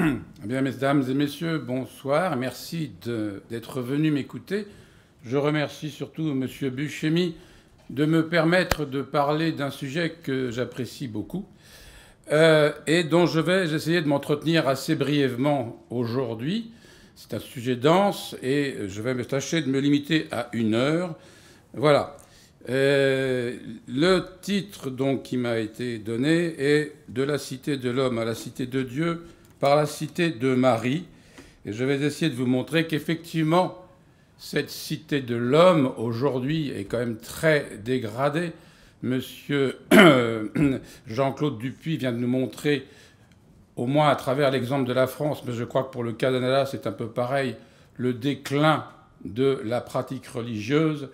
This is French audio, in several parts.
Eh bien, mesdames et messieurs, bonsoir. Merci d'être venus m'écouter. Je remercie surtout M. Buscemi de me permettre de parler d'un sujet que j'apprécie beaucoup et dont je vais essayer de m'entretenir assez brièvement aujourd'hui. C'est un sujet dense et je vais me tâcher de me limiter à 1 heure. Voilà. Le titre donc qui m'a été donné est « De la cité de l'homme à la cité de Dieu » par la cité de Marie. Et je vais essayer de vous montrer qu'effectivement, cette cité de l'homme, aujourd'hui, est quand même très dégradée. Monsieur Jean-Claude Dupuis vient de nous montrer, au moins à travers l'exemple de la France, mais je crois que pour le Canada, c'est un peu pareil, le déclin de la pratique religieuse.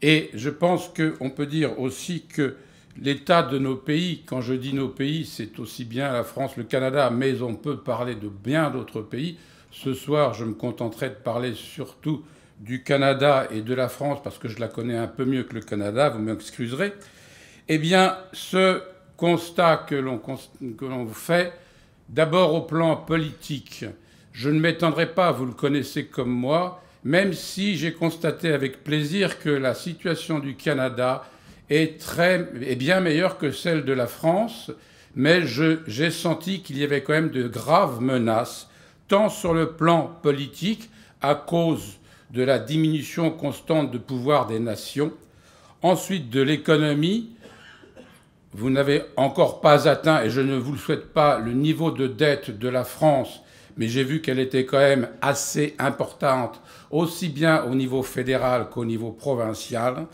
Et je pense qu'on peut dire aussi que l'état de nos pays, quand je dis nos pays, c'est aussi bien la France, le Canada, mais on peut parler de bien d'autres pays. Ce soir, je me contenterai de parler surtout du Canada et de la France, parce que je la connais un peu mieux que le Canada, vous m'excuserez. Eh bien, ce constat que l'on fait, d'abord au plan politique, je ne m'étendrai pas, vous le connaissez comme moi, même si j'ai constaté avec plaisir que la situation du Canada est bien meilleure que celle de la France, mais j'ai senti qu'il y avait quand même de graves menaces, tant sur le plan politique, à cause de la diminution constante de pouvoir des nations, ensuite de l'économie. Vous n'avez encore pas atteint, et je ne vous le souhaite pas, le niveau de dette de la France, mais j'ai vu qu'elle était quand même assez importante, aussi bien au niveau fédéral qu'au niveau provincial,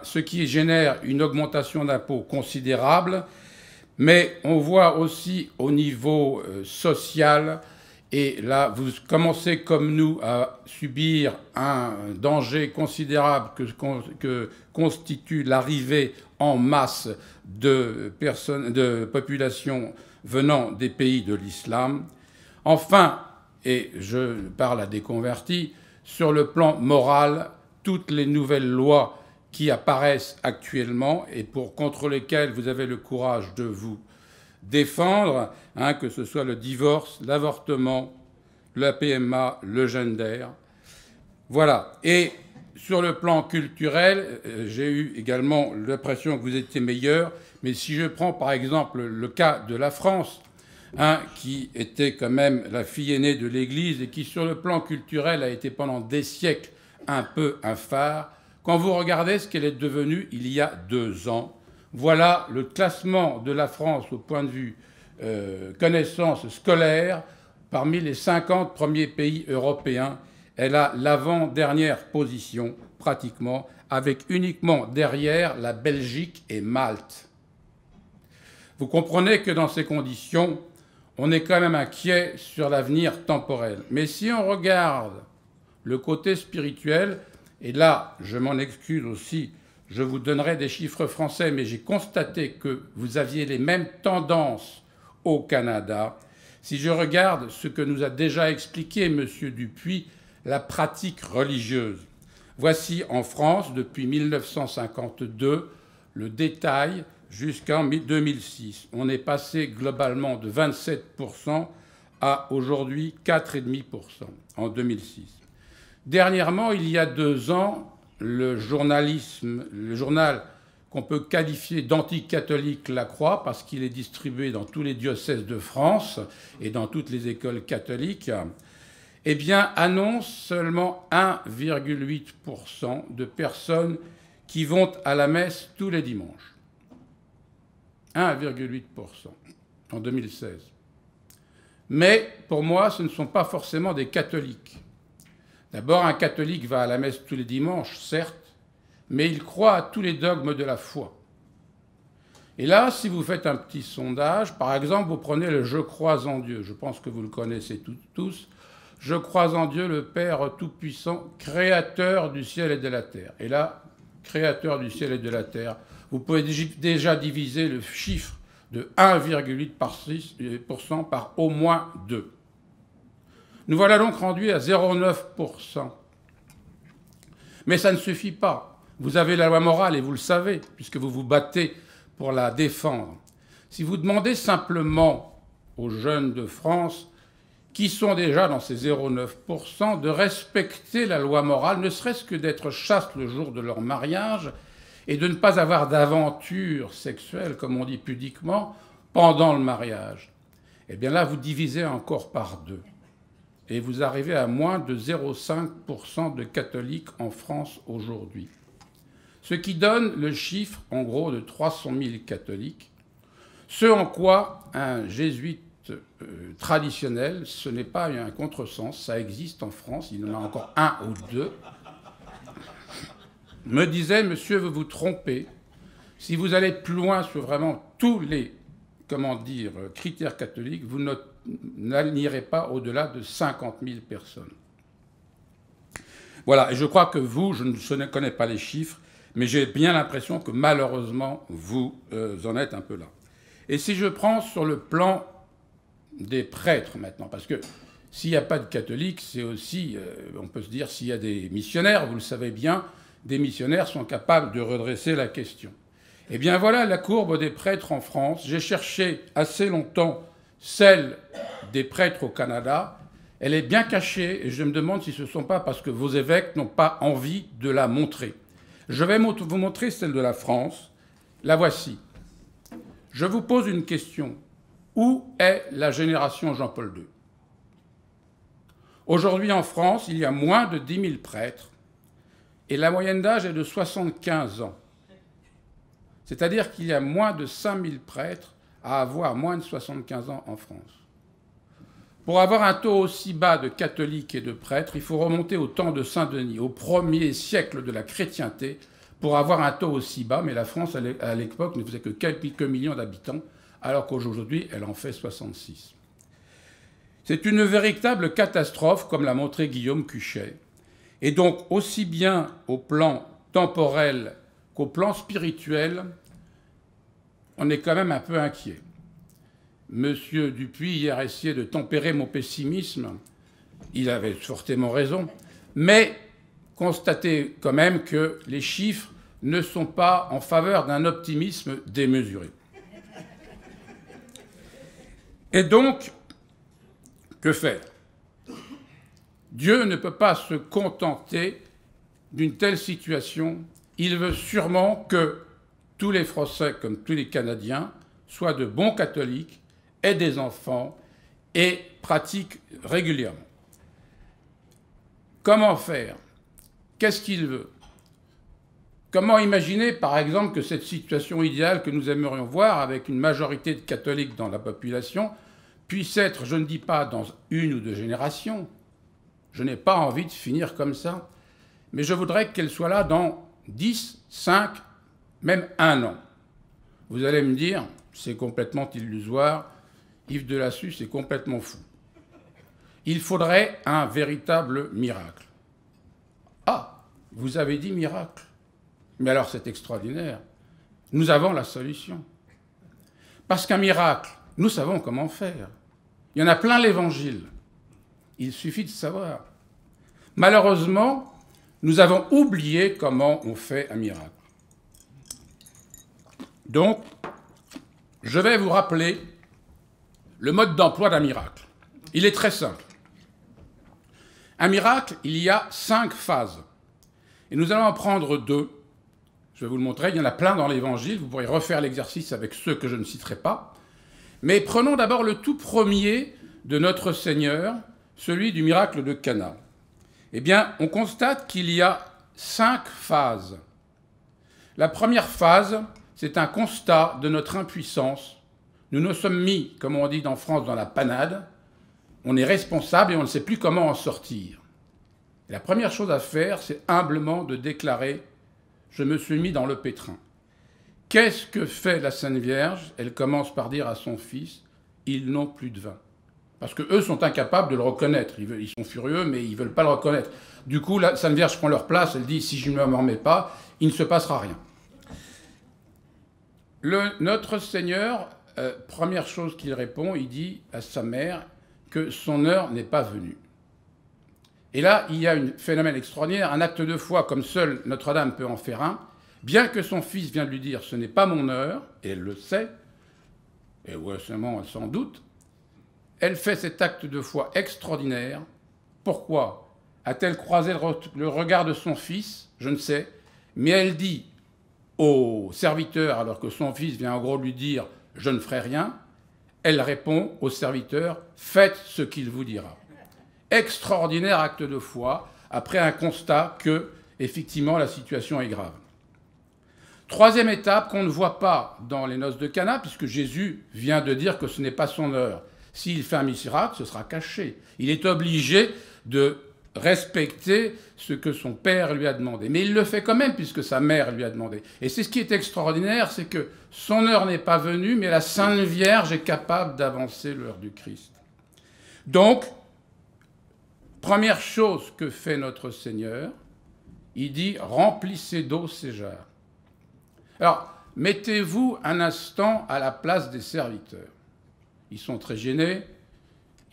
ce qui génère une augmentation d'impôts considérable. Mais on voit aussi au niveau social, et là, vous commencez comme nous à subir un danger considérable que constitue l'arrivée en masse de populations venant des pays de l'islam. Enfin, et je parle à des convertis, sur le plan moral, toutes les nouvelles lois qui apparaissent actuellement et contre lesquelles vous avez le courage de vous défendre, que ce soit le divorce, l'avortement, la PMA, le gender. Voilà. Et sur le plan culturel, j'ai eu également l'impression que vous étiez meilleur, mais si je prends par exemple le cas de la France, qui était quand même la fille aînée de l'Église et qui, sur le plan culturel, a été pendant des siècles un peu un phare, quand vous regardez ce qu'elle est devenue il y a 2 ans, voilà le classement de la France au point de vue connaissances scolaires. Parmi les 50 premiers pays européens, elle a l'avant-dernière position, pratiquement, avec uniquement derrière la Belgique et Malte. Vous comprenez que dans ces conditions, on est quand même inquiet sur l'avenir temporel. Mais si on regarde le côté spirituel, et là, je m'en excuse aussi, je vous donnerai des chiffres français, mais j'ai constaté que vous aviez les mêmes tendances au Canada. Si je regarde ce que nous a déjà expliqué M. Dupuis, la pratique religieuse, voici en France, depuis 1952, le détail jusqu'en 2006. On est passé globalement de 27% à aujourd'hui 4,5% en 2006. Dernièrement, il y a 2 ans, le journal qu'on peut qualifier d'anticatholique La Croix, parce qu'il est distribué dans tous les diocèses de France et dans toutes les écoles catholiques, eh bien, annonce seulement 1,8% de personnes qui vont à la messe tous les dimanches. 1,8% en 2016. Mais pour moi, ce ne sont pas forcément des catholiques. D'abord, un catholique va à la messe tous les dimanches, certes, mais il croit à tous les dogmes de la foi. Et là, si vous faites un petit sondage, par exemple, vous prenez le « Je crois en Dieu », je pense que vous le connaissez tous, « Je crois en Dieu, le Père Tout-Puissant, créateur du ciel et de la terre ». Et là, créateur du ciel et de la terre, vous pouvez déjà diviser le chiffre de 1,8% par au moins 2. Nous voilà donc rendus à 0,9%. Mais ça ne suffit pas. Vous avez la loi morale et vous le savez, puisque vous vous battez pour la défendre. Si vous demandez simplement aux jeunes de France qui sont déjà dans ces 0,9%, de respecter la loi morale, ne serait-ce que d'être chastes le jour de leur mariage et de ne pas avoir d'aventure sexuelle, comme on dit pudiquement, pendant le mariage. Eh bien là, vous divisez encore par deux. Et vous arrivez à moins de 0,5% de catholiques en France aujourd'hui. Ce qui donne le chiffre, en gros, de 300 000 catholiques, ce en quoi un jésuite traditionnel, ce n'est pas un contresens, ça existe en France, il y en a encore un ou deux, me disait, monsieur, vous vous trompez, si vous allez plus loin sur vraiment tous les, critères catholiques, vous n'irez pas au-delà de 50 000 personnes. Voilà, et je crois que vous, je ne connais pas les chiffres, mais j'ai bien l'impression que malheureusement, vous en êtes un peu là. Et si je prends sur le plan des prêtres maintenant, parce que s'il n'y a pas de catholiques, c'est aussi, on peut se dire, s'il y a des missionnaires, vous le savez bien, des missionnaires sont capables de redresser la question. Eh bien voilà la courbe des prêtres en France. J'ai cherché assez longtemps celle des prêtres au Canada. Elle est bien cachée et je me demande si ce ne sont pas parce que vos évêques n'ont pas envie de la montrer. Je vais vous montrer celle de la France. La voici. Je vous pose une question. Où est la génération Jean-Paul II? Aujourd'hui en France, il y a moins de 10 000 prêtres et la moyenne d'âge est de 75 ans. C'est-à-dire qu'il y a moins de 5 000 prêtres à avoir moins de 75 ans en France. Pour avoir un taux aussi bas de catholiques et de prêtres, il faut remonter au temps de Saint-Denis, au 1er siècle de la chrétienté, pour avoir un taux aussi bas. Mais la France, à l'époque, ne faisait que quelques millions d'habitants, alors qu'aujourd'hui, elle en fait 66. C'est une véritable catastrophe, comme l'a montré Guillaume Cuchet. Et donc, aussi bien au plan temporel qu'au plan spirituel, on est quand même un peu inquiet. Monsieur Dupuis, hier, essayait de tempérer mon pessimisme. Il avait fortement raison. Mais constatez quand même que les chiffres ne sont pas en faveur d'un optimisme démesuré. Et donc, que faire? Dieu ne peut pas se contenter d'une telle situation. Il veut sûrement que tous les Français, comme tous les Canadiens, soient de bons catholiques, aient des enfants et pratiquent régulièrement. Comment faire? Qu'est-ce qu'il veut? Comment imaginer, par exemple, que cette situation idéale que nous aimerions voir, avec une majorité de catholiques dans la population, puisse être, je ne dis pas dans 1 ou 2 générations, je n'ai pas envie de finir comme ça, mais je voudrais qu'elle soit là dans 10, 5, même 1 an. Vous allez me dire, c'est complètement illusoire, Yves Delassus est complètement fou. Il faudrait un véritable miracle. Ah, vous avez dit miracle. Mais alors c'est extraordinaire. Nous avons la solution. Parce qu'un miracle, nous savons comment faire. Il y en a plein l'Évangile. Il suffit de savoir. Malheureusement, nous avons oublié comment on fait un miracle. Donc, je vais vous rappeler le mode d'emploi d'un miracle. Il est très simple. Un miracle, il y a 5 phases. Et nous allons en prendre 2. Je vais vous le montrer. Il y en a plein dans l'Évangile. Vous pourrez refaire l'exercice avec ceux que je ne citerai pas. Mais prenons d'abord le tout premier de notre Seigneur, celui du miracle de Cana. Eh bien, on constate qu'il y a 5 phases. La première phase, c'est un constat de notre impuissance. Nous nous sommes mis, comme on dit en France, dans la panade. On est responsable et on ne sait plus comment en sortir. Et la première chose à faire, c'est humblement de déclarer « Je me suis mis dans le pétrin ». Qu'est-ce que fait la Sainte Vierge? Elle commence par dire à son fils « Ils n'ont plus de vin ». Parce qu'eux sont incapables de le reconnaître. Ils sont furieux, mais ils ne veulent pas le reconnaître. Du coup, la Sainte Vierge prend leur place. Elle dit « Si je ne m'en remets pas, il ne se passera rien ». Notre Seigneur, première chose qu'il répond, il dit à sa mère que son heure n'est pas venue. Et là, il y a un phénomène extraordinaire, un acte de foi comme seul Notre-Dame peut en faire un. Bien que son fils vienne de lui dire « ce n'est pas mon heure », et elle le sait, et ouais, seulement elle s'en doute, elle fait cet acte de foi extraordinaire. Pourquoi a-t-elle croisé le regard de son fils? Je ne sais. Mais elle dit au serviteur, alors que son fils vient en gros lui dire « je ne ferai rien », elle répond au serviteur « faites ce qu'il vous dira ». Extraordinaire acte de foi, après un constat que, effectivement, la situation est grave. Troisième étape qu'on ne voit pas dans les noces de Cana, puisque Jésus vient de dire que ce n'est pas son heure. S'il fait un miracle, ce sera caché. Il est obligé de respecter ce que son père lui a demandé. Mais il le fait quand même, puisque sa mère lui a demandé. Et c'est ce qui est extraordinaire, c'est que son heure n'est pas venue, mais la Sainte Vierge est capable d'avancer l'heure du Christ. Donc, première chose que fait notre Seigneur, il dit « remplissez d'eau ces jarres ». Alors, mettez-vous un instant à la place des serviteurs. Ils sont très gênés,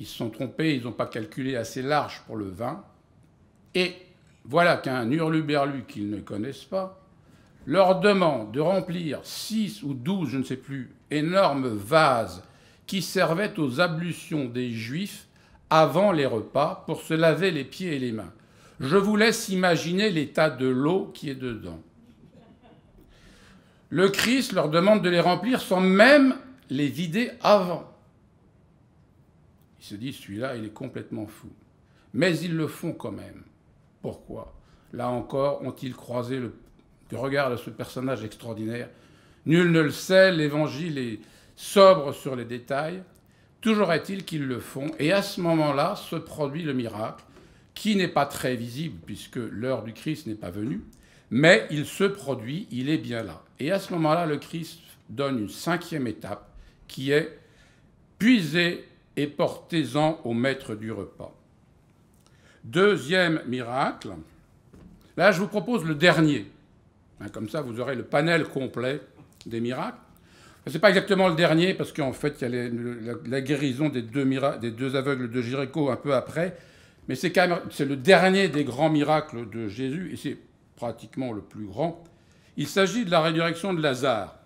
ils se sont trompés, ils n'ont pas calculé assez large pour le vin. Et voilà qu'un hurluberlu qu'ils ne connaissent pas leur demande de remplir 6 ou 12, je ne sais plus, énormes vases qui servaient aux ablutions des Juifs avant les repas pour se laver les pieds et les mains. Je vous laisse imaginer l'état de l'eau qui est dedans. Le Christ leur demande de les remplir sans même les vider avant. Ils se disent, celui-là, il est complètement fou. Mais ils le font quand même. Pourquoi? Là encore, ont-ils croisé le regard de ce personnage extraordinaire? Nul ne le sait, l'Évangile est sobre sur les détails. Toujours est-il qu'ils le font. Et à ce moment-là, se produit le miracle, qui n'est pas très visible, puisque l'heure du Christ n'est pas venue, mais il se produit, il est bien là. Et à ce moment-là, le Christ donne une cinquième étape, qui est « puisez et portez-en au maître du repas ». Deuxième miracle, là je vous propose le dernier. Comme ça, vous aurez le panel complet des miracles. Ce n'est pas exactement le dernier, parce qu'en fait, il y a la guérison des deux aveugles de Jéricho un peu après, mais c'est le dernier des grands miracles de Jésus, et c'est pratiquement le plus grand. Il s'agit de la résurrection de Lazare.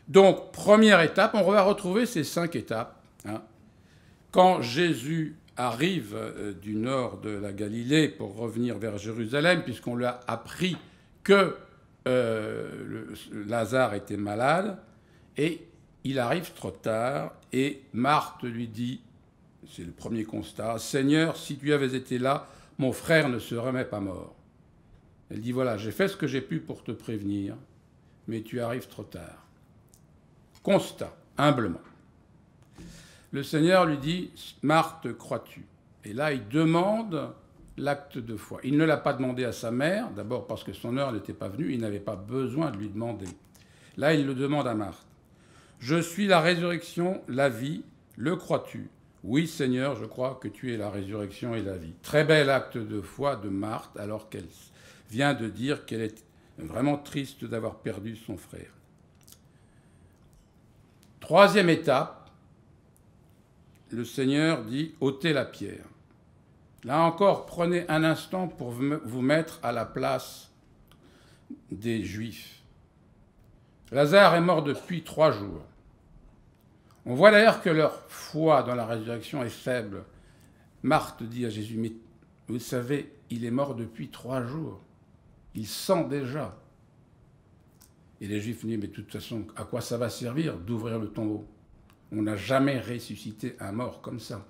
Donc, première étape, on va retrouver ces 5 étapes. Quand Jésus arrive du nord de la Galilée pour revenir vers Jérusalem, puisqu'on lui a appris que Lazare était malade, et il arrive trop tard, et Marthe lui dit, c'est le premier constat, « Seigneur, si tu avais été là, mon frère ne serait même pas mort. » Elle dit, voilà, j'ai fait ce que j'ai pu pour te prévenir, mais tu arrives trop tard. Constat, humblement. Le Seigneur lui dit, Marthe, crois-tu? Et là, il demande l'acte de foi. Il ne l'a pas demandé à sa mère, d'abord parce que son heure n'était pas venue, il n'avait pas besoin de lui demander. Là, il le demande à Marthe. Je suis la résurrection, la vie, le crois-tu? Oui, Seigneur, je crois que tu es la résurrection et la vie. Très bel acte de foi de Marthe, alors qu'elle vient de dire qu'elle est vraiment triste d'avoir perdu son frère. Troisième étape, le Seigneur dit « ôtez la pierre ». Là encore, prenez un instant pour vous mettre à la place des Juifs. Lazare est mort depuis 3 jours. On voit d'ailleurs que leur foi dans la résurrection est faible. Marthe dit à Jésus, mais vous savez, il est mort depuis 3 jours. Il sent déjà. Et les Juifs disent, mais de toute façon, à quoi ça va servir d'ouvrir le tombeau? On n'a jamais ressuscité un mort comme ça.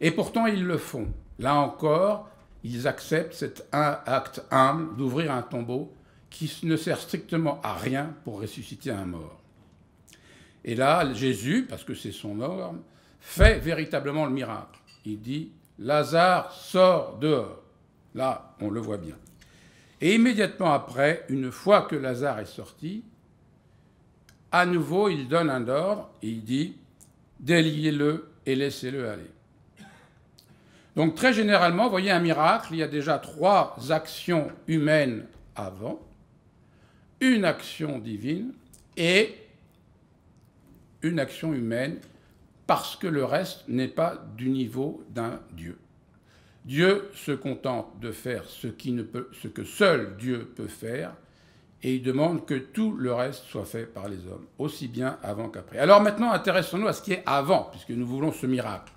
Et pourtant, ils le font. Là encore, ils acceptent cet acte humble d'ouvrir un tombeau qui ne sert strictement à rien pour ressusciter un mort. Et là, Jésus, parce que c'est son norme, fait véritablement le miracle. Il dit, Lazare sort dehors. Là, on le voit bien. Et immédiatement après, une fois que Lazare est sorti, à nouveau, il donne un ordre, et il dit, déliez-le et laissez-le aller. Donc très généralement, vous voyez un miracle, il y a déjà 3 actions humaines avant, une action divine et une action humaine, parce que le reste n'est pas du niveau d'un Dieu. Dieu se contente de faire ce que seul Dieu peut faire, et il demande que tout le reste soit fait par les hommes, aussi bien avant qu'après. Alors maintenant, intéressons-nous à ce qui est avant, puisque nous voulons ce miracle.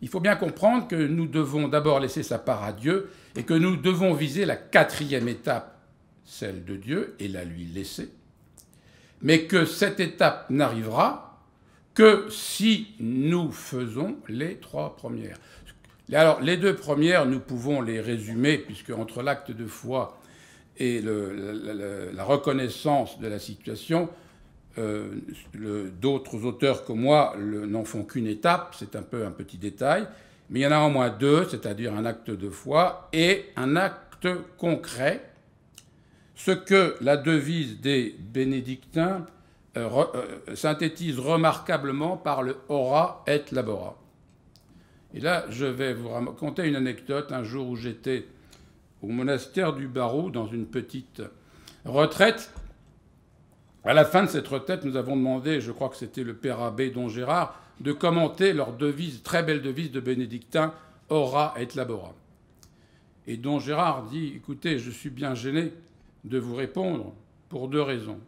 Il faut bien comprendre que nous devons d'abord laisser sa part à Dieu et que nous devons viser la 4e étape, celle de Dieu, et la lui laisser. Mais que cette étape n'arrivera que si nous faisons les 3 premières. Alors, les 2 premières, nous pouvons les résumer, puisque entre l'acte de foi et la reconnaissance de la situation, d'autres auteurs que moi n'en font qu'une étape, c'est un peu un petit détail, mais il y en a au moins 2, c'est-à-dire un acte de foi et un acte concret, ce que la devise des bénédictins synthétise remarquablement par le ora et labora. Et là, je vais vous raconter une anecdote. Un jour où j'étais au monastère du Barou, dans une petite retraite, à la fin de cette retraite, nous avons demandé, je crois que c'était le père abbé Don Gérard, de commenter leur devise, très belle devise de bénédictin, ora et labora. Et Don Gérard dit, écoutez, je suis bien gêné de vous répondre pour 2 raisons.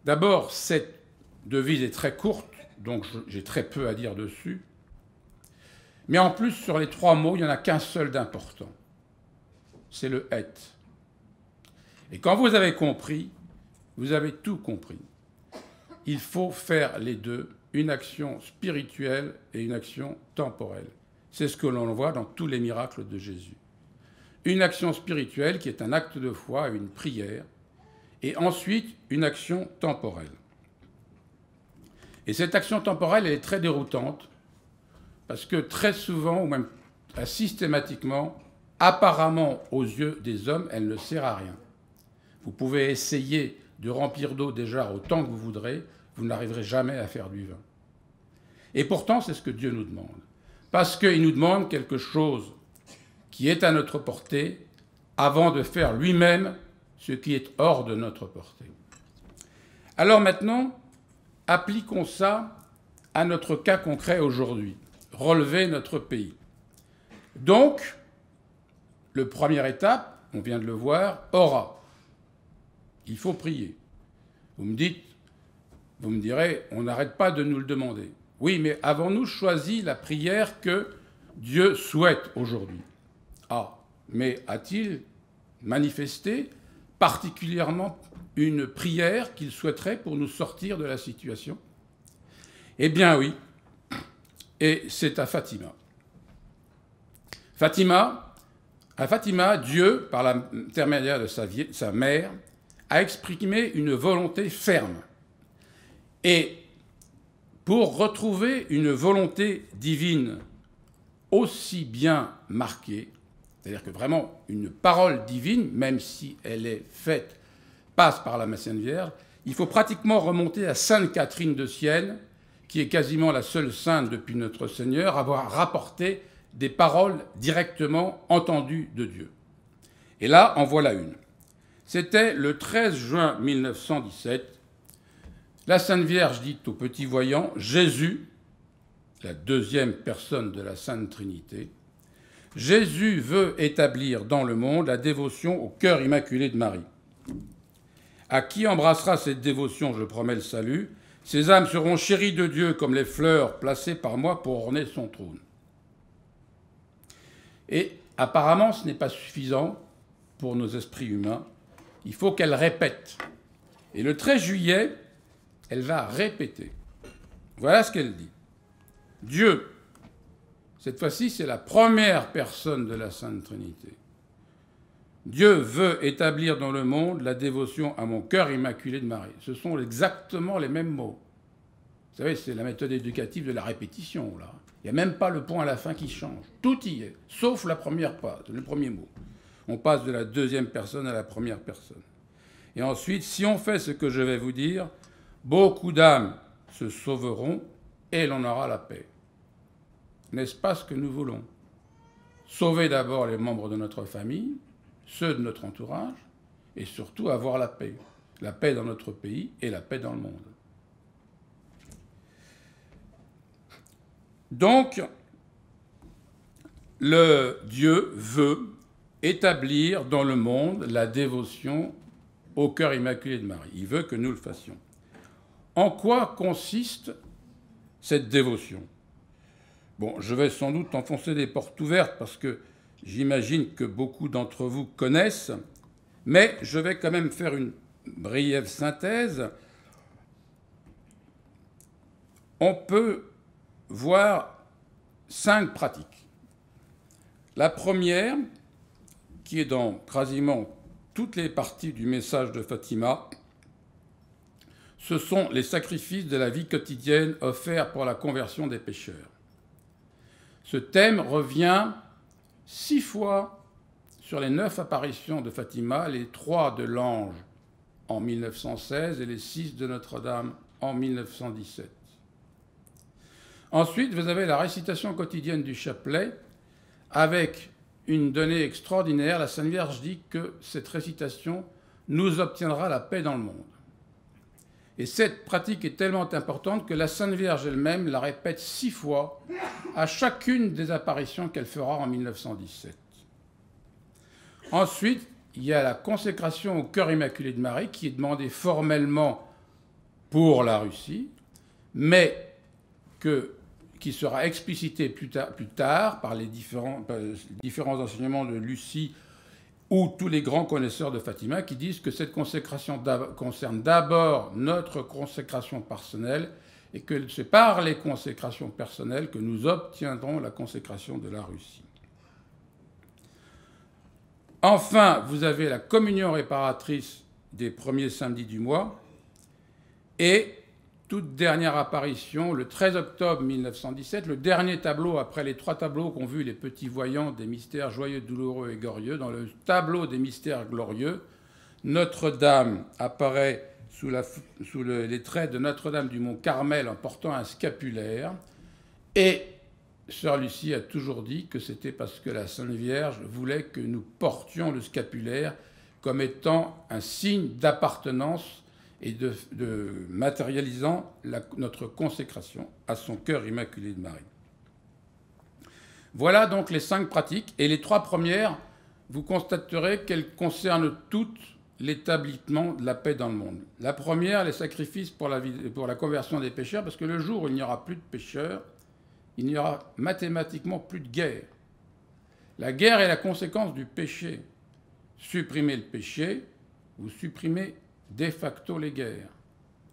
D'abord, cette devise est très courte, donc j'ai très peu à dire dessus. Mais en plus, sur les 3 mots, il n'y en a qu'un seul d'important. C'est le « et ». Et quand vous avez compris, vous avez tout compris. Il faut faire les 2, une action spirituelle et une action temporelle. C'est ce que l'on voit dans tous les miracles de Jésus. Une action spirituelle qui est un acte de foi, une prière, et ensuite une action temporelle. Et cette action temporelle, elle est très déroutante, parce que très souvent, ou même systématiquement, apparemment aux yeux des hommes, elle ne sert à rien. Vous pouvez essayer de remplir d'eau des jarres autant que vous voudrez, vous n'arriverez jamais à faire du vin. Et pourtant, c'est ce que Dieu nous demande. Parce qu'il nous demande quelque chose qui est à notre portée avant de faire lui-même ce qui est hors de notre portée. Alors maintenant, appliquons ça à notre cas concret aujourd'hui. Relever notre pays. Donc, la première étape, on vient de le voir, ora. Il faut prier. Vous me direz, on n'arrête pas de nous le demander. Oui, mais avons-nous choisi la prière que Dieu souhaite aujourd'hui? Ah, mais a-t-il manifesté particulièrement une prière qu'il souhaiterait pour nous sortir de la situation? Eh bien oui, et c'est à Fatima. À Fatima, Dieu, par l'intermédiaire de sa mère, a exprimé une volonté ferme. Et pour retrouver une volonté divine aussi bien marquée, c'est-à-dire que vraiment une parole divine, même si elle est faite, passe par la Sainte Vierge, il faut pratiquement remonter à Sainte Catherine de Sienne, qui est quasiment la seule sainte depuis notre Seigneur à avoir rapporté des paroles directement entendues de Dieu. Et là, en voilà une. C'était le 13 juin 1917. La Sainte Vierge dit au petit voyant, Jésus, la 2e personne de la Sainte Trinité, Jésus veut établir dans le monde la dévotion au cœur immaculé de Marie. À qui embrassera cette dévotion, je promets le salut. Ces âmes seront chéries de Dieu comme les fleurs placées par moi pour orner son trône. Et apparemment, ce n'est pas suffisant pour nos esprits humains. Il faut qu'elle répète. Et le 13 juillet, elle va répéter. Voilà ce qu'elle dit. Dieu, cette fois-ci, c'est la première personne de la Sainte Trinité. Dieu veut établir dans le monde la dévotion à mon cœur immaculé de Marie. Ce sont exactement les mêmes mots. Vous savez, c'est la méthode éducative de la répétition, là. Il n'y a même pas le point à la fin qui change. Tout y est, sauf la première phrase, le premier mot. On passe de la 2e personne à la première personne. Et ensuite, si on fait ce que je vais vous dire, beaucoup d'âmes se sauveront et l'on aura la paix. N'est-ce pas ce que nous voulons? Sauver d'abord les membres de notre famille, ceux de notre entourage, et surtout avoir la paix. La paix dans notre pays et la paix dans le monde. Donc, le Dieu veut établir dans le monde la dévotion au cœur immaculé de Marie. Il veut que nous le fassions. En quoi consiste cette dévotion? Bon, je vais sans doute enfoncer des portes ouvertes parce que j'imagine que beaucoup d'entre vous connaissent, mais je vais quand même faire une brève synthèse. On peut voir 5 pratiques. La première, qui est dans quasiment toutes les parties du message de Fatima, ce sont les sacrifices de la vie quotidienne offerts pour la conversion des pécheurs. Ce thème revient 6 fois sur les 9 apparitions de Fatima, les 3 de l'Ange en 1916 et les 6 de Notre-Dame en 1917. Ensuite, vous avez la récitation quotidienne du chapelet avec une donnée extraordinaire. La Sainte Vierge dit que cette récitation nous obtiendra la paix dans le monde. Et cette pratique est tellement importante que la Sainte Vierge elle-même la répète 6 fois à chacune des apparitions qu'elle fera en 1917. Ensuite, il y a la consécration au cœur immaculé de Marie qui est demandée formellement pour la Russie, mais qui sera explicitée plus tard par les différents enseignements de Lucie ou tous les grands connaisseurs de Fatima qui disent que cette consécration concerne d'abord notre consécration personnelle et que c'est par les consécrations personnelles que nous obtiendrons la consécration de la Russie. Enfin, vous avez la communion réparatrice des premiers samedis du mois et toute dernière apparition, le 13 octobre 1917, le dernier tableau après les 3 tableaux qu'ont vu les petits voyants des mystères joyeux, douloureux et glorieux. Dans le tableau des mystères glorieux, Notre-Dame apparaît sous les traits de Notre-Dame du Mont Carmel en portant un scapulaire. Et Sœur Lucie a toujours dit que c'était parce que la Sainte Vierge voulait que nous portions le scapulaire comme étant un signe d'appartenance et de matérialisant notre consécration à son cœur immaculé de Marie. Voilà donc les 5 pratiques. Et les 3 premières, vous constaterez qu'elles concernent toutes l'établissement de la paix dans le monde. La première, les sacrifices pour la conversion des pécheurs, parce que le jour où il n'y aura plus de pécheurs, il n'y aura mathématiquement plus de guerre. La guerre est la conséquence du péché. Supprimez le péché, vous supprimez de facto les guerres.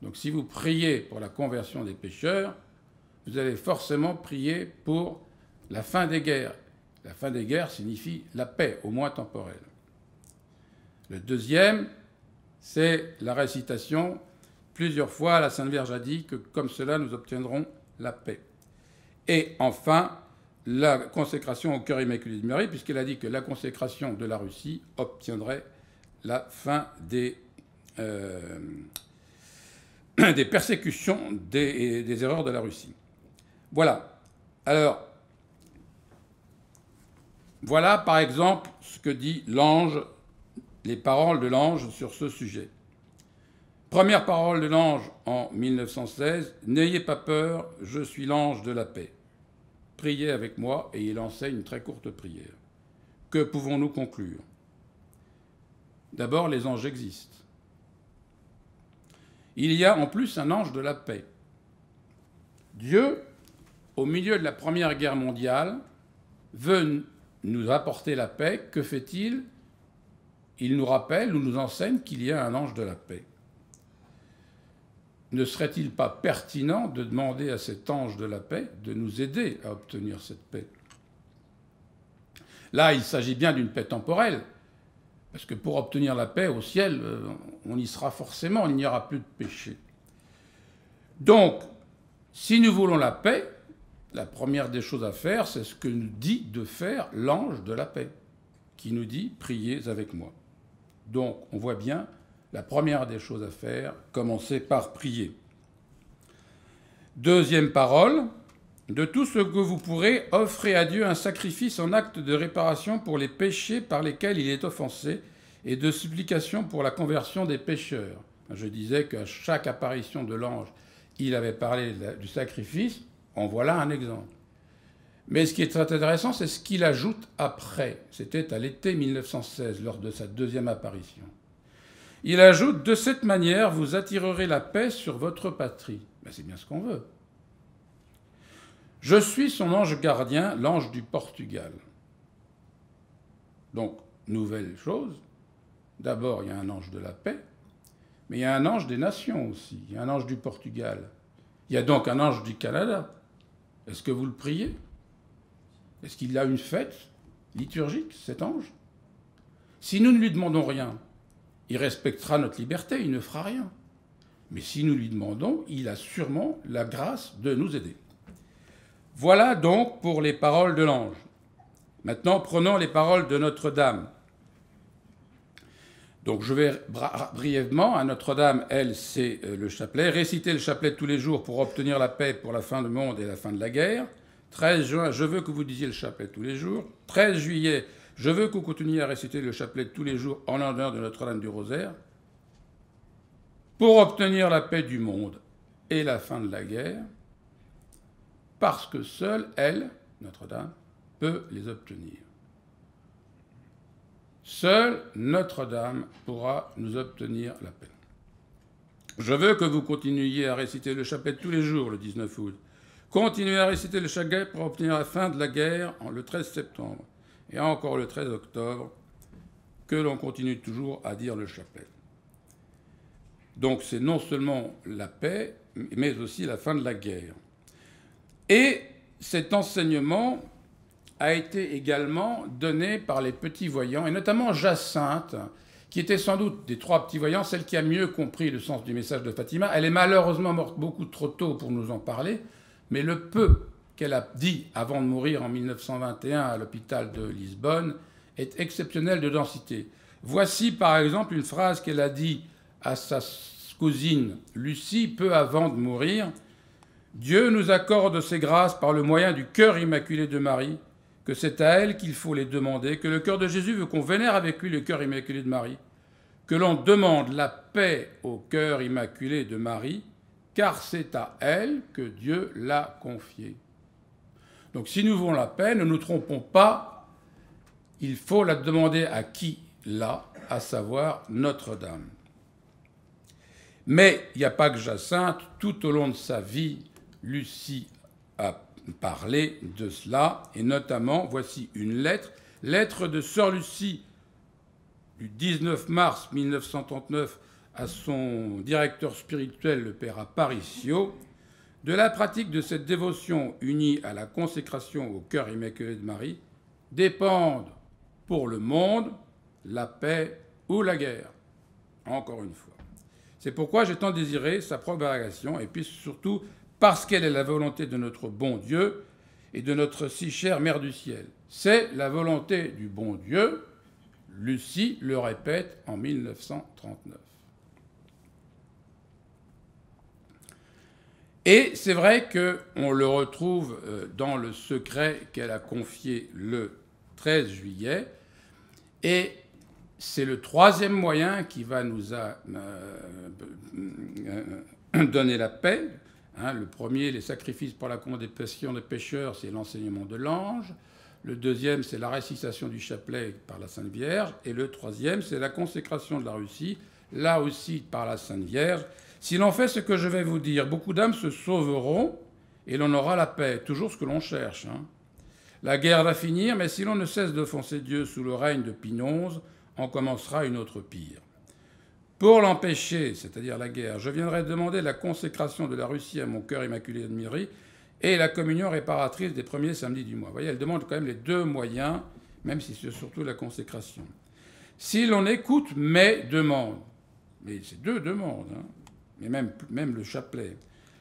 Donc si vous priez pour la conversion des pécheurs, vous allez forcément prier pour la fin des guerres. La fin des guerres signifie la paix, au moins temporelle. Le deuxième, c'est la récitation. Plusieurs fois, la Sainte Vierge a dit que comme cela, nous obtiendrons la paix. Et enfin, la consécration au cœur immaculé de Marie, puisqu'elle a dit que la consécration de la Russie obtiendrait la fin des persécutions et des erreurs de la Russie. Voilà. Alors, voilà par exemple ce que dit l'ange, les paroles de l'ange sur ce sujet. Première parole de l'ange en 1916, « N'ayez pas peur, je suis l'ange de la paix. Priez avec moi » et il enseigne une très courte prière. Que pouvons-nous conclure? D'abord, les anges existent. Il y a en plus un ange de la paix. Dieu, au milieu de la Première Guerre mondiale, veut nous apporter la paix. Que fait-il? Il nous rappelle ou nous enseigne qu'il y a un ange de la paix. Ne serait-il pas pertinent de demander à cet ange de la paix de nous aider à obtenir cette paix? Là, il s'agit bien d'une paix temporelle, parce que pour obtenir la paix au ciel, on y sera forcément, il n'y aura plus de péché. Donc, si nous voulons la paix, la première des choses à faire, c'est ce que nous dit de faire l'ange de la paix, qui nous dit « Priez avec moi ». Donc, on voit bien, la première des choses à faire, commencer par prier. Deuxième parole, « De tout ce que vous pourrez, offrez à Dieu un sacrifice en acte de réparation pour les péchés par lesquels il est offensé et de supplication pour la conversion des pécheurs. » Je disais qu'à chaque apparition de l'ange, il avait parlé du sacrifice. En voilà un exemple. Mais ce qui est très intéressant, c'est ce qu'il ajoute après. C'était à l'été 1916, lors de sa deuxième apparition. Il ajoute « De cette manière, vous attirerez la paix sur votre patrie ». Ben, c'est bien ce qu'on veut. Je suis son ange gardien, l'ange du Portugal. Donc, nouvelle chose. D'abord, il y a un ange de la paix, mais il y a un ange des nations aussi. Il y a un ange du Portugal. Il y a donc un ange du Canada. Est-ce que vous le priez? Est-ce qu'il a une fête liturgique, cet ange? Si nous ne lui demandons rien, il respectera notre liberté, il ne fera rien. Mais si nous lui demandons, il a sûrement la grâce de nous aider. Voilà donc pour les paroles de l'ange. Maintenant, prenons les paroles de Notre-Dame. Donc je vais brièvement, à Notre-Dame, elle, c'est le chapelet. Récitez le chapelet tous les jours pour obtenir la paix pour la fin du monde et la fin de la guerre. 13 juin, je veux que vous disiez le chapelet tous les jours. 13 juillet, je veux que vous continuiez à réciter le chapelet tous les jours en l'honneur de Notre-Dame du Rosaire. Pour obtenir la paix du monde et la fin de la guerre, parce que seule elle, Notre-Dame, peut les obtenir. Seule Notre-Dame pourra nous obtenir la paix. Je veux que vous continuiez à réciter le chapelet tous les jours le 19 août. Continuez à réciter le chapelet pour obtenir la fin de la guerre le 13 septembre. Et encore le 13 octobre, que l'on continue toujours à dire le chapelet. Donc c'est non seulement la paix, mais aussi la fin de la guerre. Et cet enseignement a été également donné par les petits voyants, et notamment Jacinthe, qui était sans doute des trois petits voyants, celle qui a mieux compris le sens du message de Fatima. Elle est malheureusement morte beaucoup trop tôt pour nous en parler, mais le peu qu'elle a dit avant de mourir en 1921 à l'hôpital de Lisbonne est exceptionnel de densité. Voici par exemple une phrase qu'elle a dit à sa cousine Lucie peu avant de mourir. « Dieu nous accorde ses grâces par le moyen du cœur immaculé de Marie, que c'est à elle qu'il faut les demander, que le cœur de Jésus veut qu'on vénère avec lui le cœur immaculé de Marie, que l'on demande la paix au cœur immaculé de Marie, car c'est à elle que Dieu l'a confiée. » Donc si nous voulons la paix, ne nous trompons pas, il faut la demander à qui l'a, à savoir Notre-Dame. Mais il n'y a pas que Jacinthe, tout au long de sa vie, Lucie a parler de cela, et notamment, voici une lettre de Sœur Lucie du 19 mars 1939 à son directeur spirituel, le père Aparicio. De la pratique de cette dévotion unie à la consécration au cœur immaculé de Marie dépendent pour le monde la paix ou la guerre. Encore une fois. C'est pourquoi j'ai tant désiré sa propagation, et puis surtout parce qu'elle est la volonté de notre bon Dieu et de notre si chère Mère du Ciel. C'est la volonté du bon Dieu, Lucie le répète en 1939. Et c'est vrai qu'on le retrouve dans le secret qu'elle a confié le 13 juillet, et c'est le troisième moyen qui va nous donner la paix. Le premier, les sacrifices pour la condamnation des pécheurs, c'est l'enseignement de l'ange. Le deuxième, c'est la récitation du chapelet par la Sainte Vierge. Et le troisième, c'est la consécration de la Russie, là aussi par la Sainte Vierge. Si l'on fait ce que je vais vous dire, beaucoup d'âmes se sauveront et l'on aura la paix, toujours ce que l'on cherche. La guerre va finir, mais si l'on ne cesse d'offenser Dieu sous le règne de Pie XI, on commencera une autre pire. Pour l'empêcher, c'est-à-dire la guerre, je viendrai demander la consécration de la Russie à mon cœur immaculé de Marie et la communion réparatrice des premiers samedis du mois. Vous voyez, elle demande quand même les deux moyens, même si c'est surtout la consécration. Si l'on écoute mes demandes, mais c'est deux demandes, mais même le chapelet,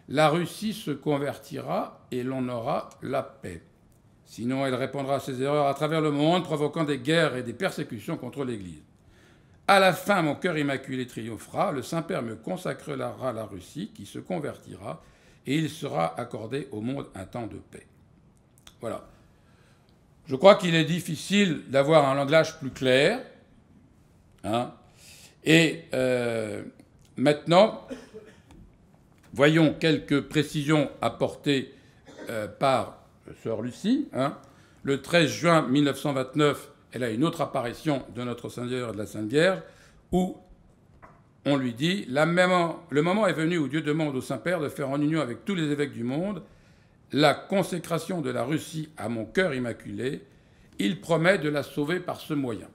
la Russie se convertira et l'on aura la paix. Sinon, elle répandra ses erreurs à travers le monde, provoquant des guerres et des persécutions contre l'Église. À la fin, mon cœur immaculé triomphera, le Saint-Père me consacrera la Russie, qui se convertira, et il sera accordé au monde un temps de paix. Voilà. Je crois qu'il est difficile d'avoir un langage plus clair. Et maintenant, voyons quelques précisions apportées par Sœur Lucie. Le 13 juin 1929, elle a une autre apparition de Notre Seigneur et de la Sainte Vierge, où on lui dit, le moment est venu où Dieu demande au Saint-Père de faire en union avec tous les évêques du monde la consécration de la Russie à mon cœur immaculé. Il promet de la sauver par ce moyen.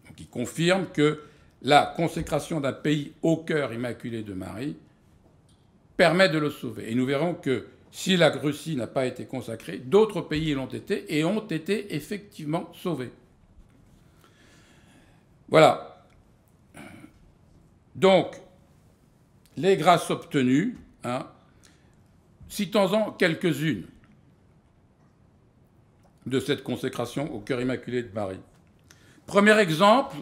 Donc il confirme que la consécration d'un pays au cœur immaculé de Marie permet de le sauver. Et nous verrons que si la Russie n'a pas été consacrée, d'autres pays l'ont été et ont été effectivement sauvés. Voilà. Donc, les grâces obtenues, citons-en quelques-unes de cette consécration au cœur immaculé de Marie. Premier exemple,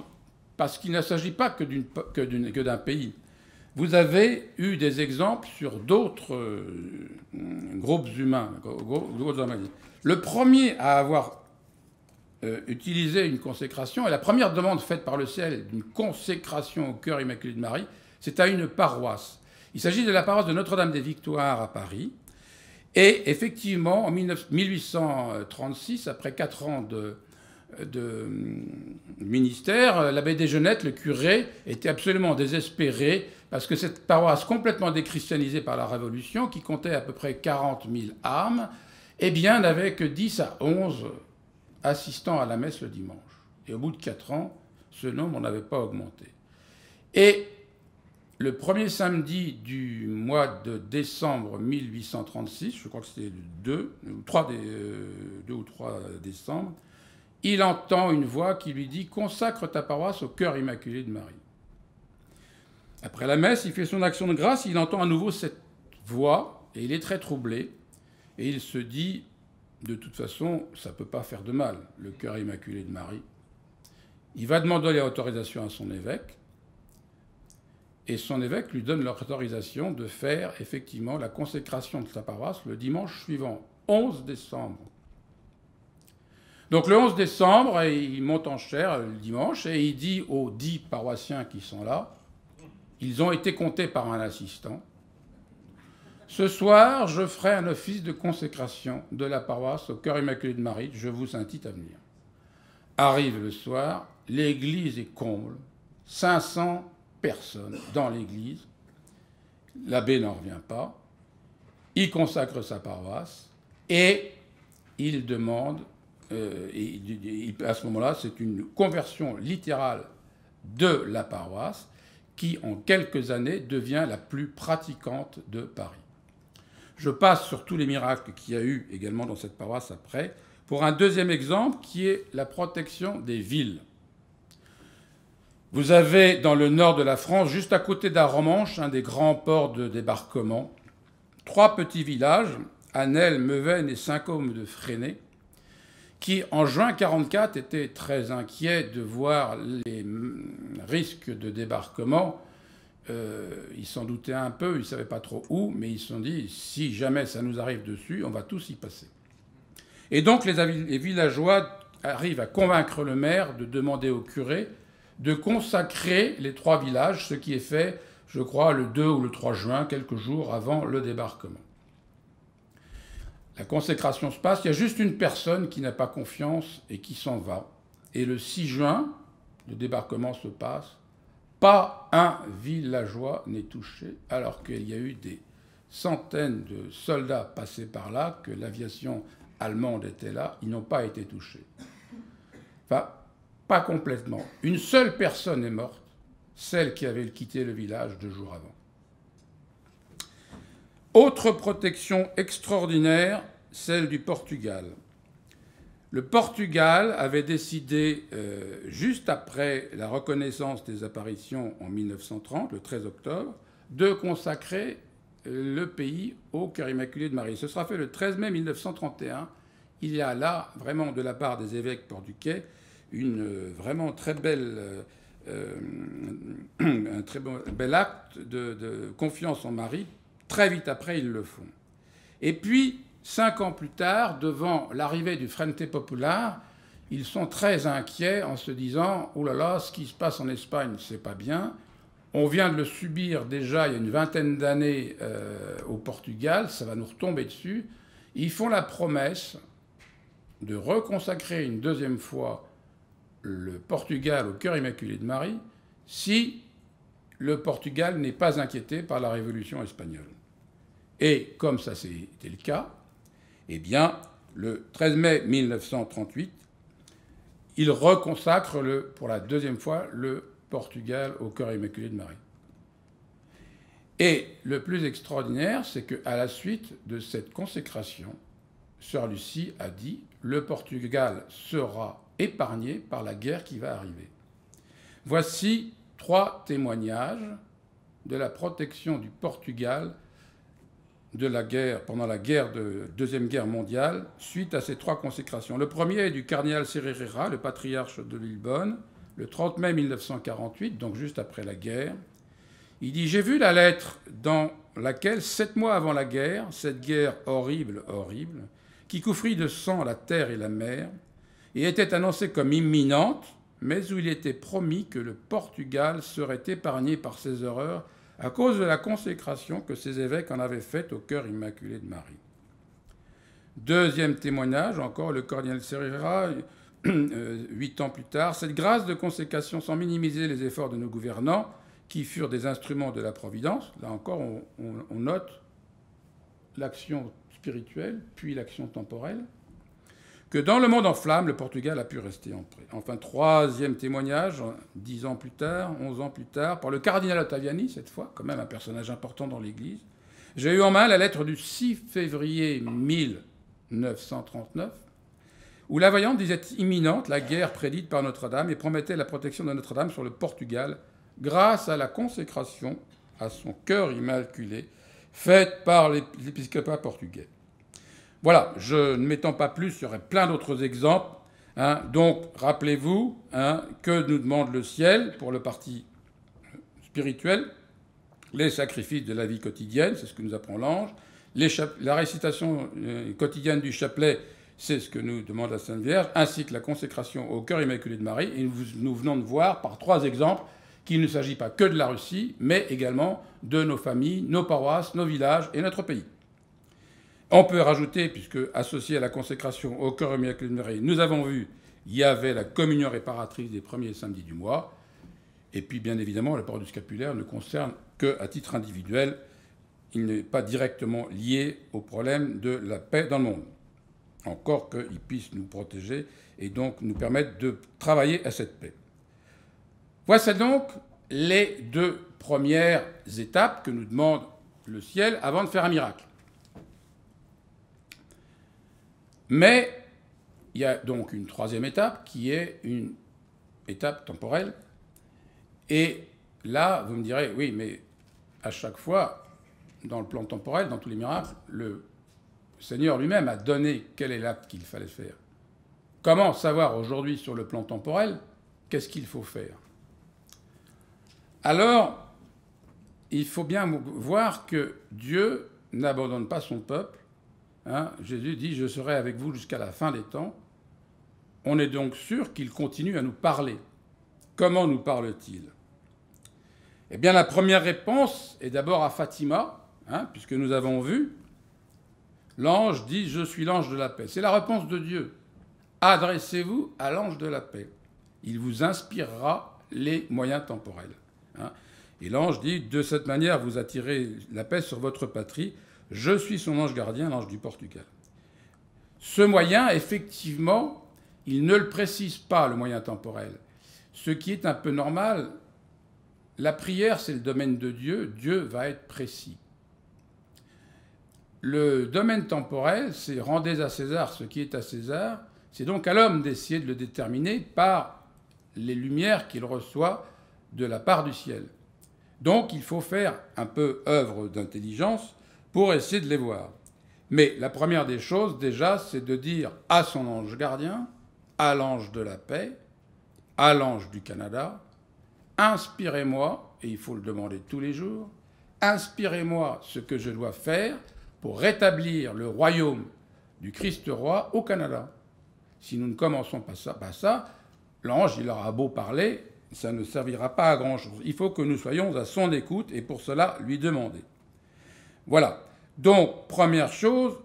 parce qu'il ne s'agit pas que d'un pays. Vous avez eu des exemples sur d'autres groupes humains. Le premier à avoir utilisé une consécration, et la première demande faite par le ciel d'une consécration au cœur immaculé de Marie, c'est à une paroisse. Il s'agit de la paroisse de Notre-Dame-des-Victoires à Paris. Et effectivement, en 1836, après 4 ans de ministère, l'abbé Desgenettes, le curé, était absolument désespéré parce que cette paroisse complètement déchristianisée par la Révolution, qui comptait à peu près 40 000 âmes, eh bien, n'avait que 10 à 11 assistants à la messe le dimanche. Et au bout de 4 ans, ce nombre n'avait pas augmenté. Et le premier samedi du mois de décembre 1836, je crois que c'était le 2 ou 3 décembre, il entend une voix qui lui dit « Consacre ta paroisse au cœur immaculé de Marie ». Après la messe, il fait son action de grâce, il entend à nouveau cette voix, et il est très troublé, et il se dit « De toute façon, ça ne peut pas faire de mal, le cœur immaculé de Marie ». Il va demander l'autorisation à son évêque, et son évêque lui donne l'autorisation de faire effectivement la consécration de sa paroisse le dimanche suivant, 11 décembre. Donc le 11 décembre, il monte en chaire le dimanche et il dit aux 10 paroissiens qui sont là, ils ont été comptés par un assistant, ce soir, je ferai un office de consécration de la paroisse au cœur immaculé de Marie, je vous invite à venir. Arrive le soir, l'église est comble, 500 personnes dans l'église, l'abbé n'en revient pas, il consacre sa paroisse et il demande, à ce moment-là, c'est une conversion littérale de la paroisse qui, en quelques années, devient la plus pratiquante de Paris. Je passe sur tous les miracles qu'il y a eu également dans cette paroisse après, pour un deuxième exemple qui est la protection des villes. Vous avez dans le nord de la France, juste à côté d'Arromanches, un des grands ports de débarquement, 3 petits villages, Annelles, Meuvaines et Saint-Côme de Fresnay, qui en juin 1944 étaient très inquiets de voir les risques de débarquement. Ils s'en doutaient un peu, ils ne savaient pas trop où, mais ils se sont dit, si jamais ça nous arrive dessus, on va tous y passer. Et donc les villageois arrivent à convaincre le maire de demander au curé de consacrer les 3 villages, ce qui est fait, je crois, le 2 ou le 3 juin, quelques jours avant le débarquement. La consécration se passe, il y a juste une personne qui n'a pas confiance et qui s'en va. Et le 6 juin, le débarquement se passe, pas un villageois n'est touché, alors qu'il y a eu des centaines de soldats passés par là, que l'aviation allemande était là, ils n'ont pas été touchés. Enfin, pas complètement. Une seule personne est morte, celle qui avait quitté le village 2 jours avant. Autre protection extraordinaire, celle du Portugal. Le Portugal avait décidé, juste après la reconnaissance des apparitions en 1930, le 13 octobre, de consacrer le pays au cœur immaculé de Marie. Ce sera fait le 13 mai 1931. Il y a là, vraiment, de la part des évêques portugais, une vraiment très belle, un très bel acte de confiance en Marie. Très vite après, ils le font. Et puis, 5 ans plus tard, devant l'arrivée du Frente Popular, ils sont très inquiets en se disant « Oh là là, ce qui se passe en Espagne, c'est pas bien. On vient de le subir déjà il y a une vingtaine d'années au Portugal, ça va nous retomber dessus. » Ils font la promesse de reconsacrer une deuxième fois le Portugal au cœur immaculé de Marie si le Portugal n'est pas inquiété par la Révolution espagnole. Et comme ça c'était le cas, eh bien, le 13 mai 1938, il reconsacre pour la deuxième fois le Portugal au cœur immaculé de Marie. Et le plus extraordinaire, c'est qu'à la suite de cette consécration, Sœur Lucie a dit « Le Portugal sera épargné par la guerre qui va arriver ». Voici 3 témoignages de la protection du Portugal pendant la Deuxième Guerre mondiale, suite à ces 3 consécrations. Le premier est du cardinal Cereira, le patriarche de Lisbonne, le 30 mai 1948, donc juste après la guerre. Il dit « J'ai vu la lettre dans laquelle, 7 mois avant la guerre, cette guerre horrible, horrible, qui couvrit de sang la terre et la mer, et était annoncée comme imminente, mais où il était promis que le Portugal serait épargné par ces horreurs à cause de la consécration que ses évêques en avaient faite au cœur immaculé de Marie. » Deuxième témoignage, encore le cardinal Cereira, 8 ans plus tard. « Cette grâce de consécration, sans minimiser les efforts de nos gouvernants, qui furent des instruments de la Providence », là encore on note l'action spirituelle, puis l'action temporelle, que dans le monde en flammes, le Portugal a pu rester en paix. Enfin, troisième témoignage, 10 ans plus tard, 11 ans plus tard, par le cardinal Ottaviani, cette fois, quand même un personnage important dans l'Église. J'ai eu en main la lettre du 6 février 1939, où la voyante disait imminente la guerre prédite par Notre-Dame et promettait la protection de Notre-Dame sur le Portugal grâce à la consécration à son cœur immaculé faite par l'épiscopat portugais. Voilà, je ne m'étends pas plus, il y aurait plein d'autres exemples. Donc, rappelez-vous que nous demande le ciel pour le parti spirituel, les sacrifices de la vie quotidienne, c'est ce que nous apprend l'ange, la récitation quotidienne du chapelet, c'est ce que nous demande la Sainte Vierge, ainsi que la consécration au cœur immaculé de Marie. Et nous venons de voir par 3 exemples qu'il ne s'agit pas que de la Russie, mais également de nos familles, nos paroisses, nos villages et notre pays. On peut rajouter, puisque associé à la consécration au cœur immaculé de Marie, nous avons vu, il y avait la communion réparatrice des premiers samedis du mois, et puis bien évidemment, le port du scapulaire ne concerne qu'à titre individuel, il n'est pas directement lié au problème de la paix dans le monde, encore qu'il puisse nous protéger et donc nous permettre de travailler à cette paix. Voici donc les 2 premières étapes que nous demande le ciel avant de faire un miracle. Mais il y a donc une 3e étape qui est une étape temporelle. Et là, vous me direz, oui, mais à chaque fois, dans le plan temporel, dans tous les miracles, le Seigneur lui-même a donné quel est l'acte qu'il fallait faire. Comment savoir aujourd'hui sur le plan temporel qu'est-ce qu'il faut faire? Alors, il faut bien voir que Dieu n'abandonne pas son peuple. Jésus dit « Je serai avec vous jusqu'à la fin des temps ». On est donc sûr qu'il continue à nous parler. Comment nous parle-t-il? Eh bien, la première réponse est d'abord à Fatima, puisque nous avons vu, l'ange dit « Je suis l'ange de la paix ». C'est la réponse de Dieu. Adressez-vous à l'ange de la paix. Il vous inspirera les moyens temporels. Et l'ange dit « De cette manière, vous attirez la paix sur votre patrie. Je suis son ange gardien, l'ange du Portugal. » Ce moyen, effectivement, il ne le précise pas, le moyen temporel. Ce qui est un peu normal, la prière, c'est le domaine de Dieu. Dieu va être précis. Le domaine temporel, c'est « rendez à César ce qui est à César ». C'est donc à l'homme d'essayer de le déterminer par les lumières qu'il reçoit de la part du ciel. Donc il faut faire un peu œuvre d'intelligence pour essayer de les voir. Mais la première des choses, déjà, c'est de dire à son ange gardien, à l'ange de la paix, à l'ange du Canada, inspirez-moi, et il faut le demander tous les jours, inspirez-moi ce que je dois faire pour rétablir le royaume du Christ roi au Canada. Si nous ne commençons pas ça, l'ange, il aura beau parler, ça ne servira pas à grand-chose. Il faut que nous soyons à son écoute et pour cela, lui demander. Voilà. Donc, première chose,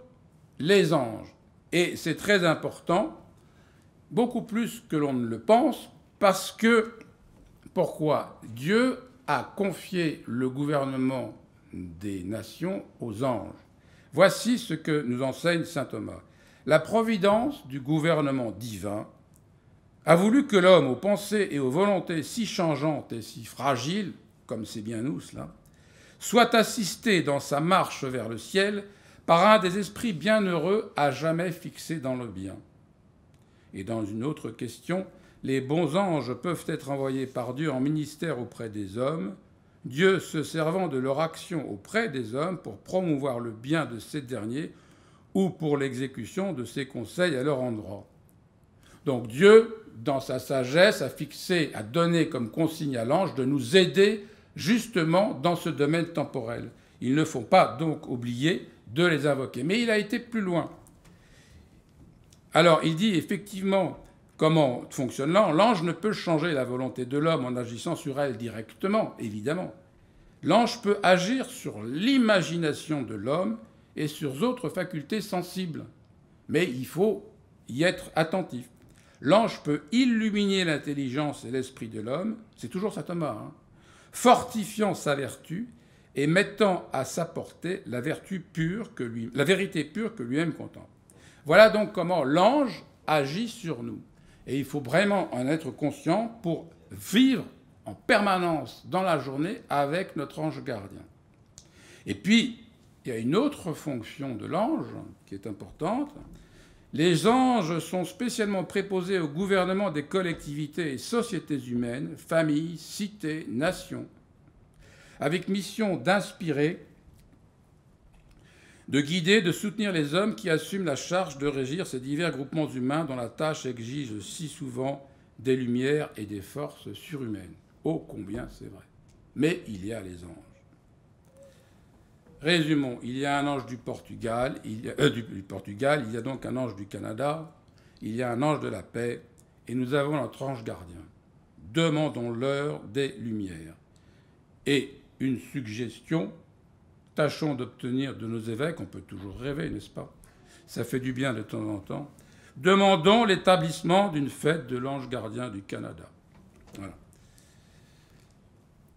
les anges. Et c'est très important, beaucoup plus que l'on ne le pense, parce que, pourquoi? Dieu a confié le gouvernement des nations aux anges. Voici ce que nous enseigne saint Thomas. La providence du gouvernement divin a voulu que l'homme, aux pensées et aux volontés si changeantes et si fragiles, comme c'est bien nous cela, soit assisté dans sa marche vers le ciel par un des esprits bienheureux à jamais fixés dans le bien. Et dans une autre question, les bons anges peuvent être envoyés par Dieu en ministère auprès des hommes, Dieu se servant de leur action auprès des hommes pour promouvoir le bien de ces derniers ou pour l'exécution de ses conseils à leur endroit. Donc Dieu, dans sa sagesse, a donné comme consigne à l'ange de nous aider justement dans ce domaine temporel. Il ne faut pas donc oublier de les invoquer. Mais il a été plus loin. Alors il dit effectivement comment fonctionne l'ange. L'ange ne peut changer la volonté de l'homme en agissant sur elle directement, évidemment. L'ange peut agir sur l'imagination de l'homme et sur d'autres facultés sensibles. Mais il faut y être attentif. L'ange peut illuminer l'intelligence et l'esprit de l'homme, c'est toujours saint Thomas, fortifiant sa vertu et mettant à sa portée la vérité pure que lui-même contemple. Voilà donc comment l'ange agit sur nous. Et il faut vraiment en être conscient pour vivre en permanence dans la journée avec notre ange gardien. Et puis, il y a une autre fonction de l'ange qui est importante. Les anges sont spécialement préposés au gouvernement des collectivités et sociétés humaines, familles, cités, nations, avec mission d'inspirer, de guider, de soutenir les hommes qui assument la charge de régir ces divers groupements humains dont la tâche exige si souvent des lumières et des forces surhumaines. Oh, combien c'est vrai. Mais il y a les anges. Résumons, il y a un ange du Portugal, il y a donc un ange du Canada, il y a un ange de la paix, et nous avons notre ange gardien. Demandons-leur des lumières. Et une suggestion, tâchons d'obtenir de nos évêques, on peut toujours rêver, n'est-ce pas? Ça fait du bien de temps en temps. Demandons l'établissement d'une fête de l'ange gardien du Canada. Voilà.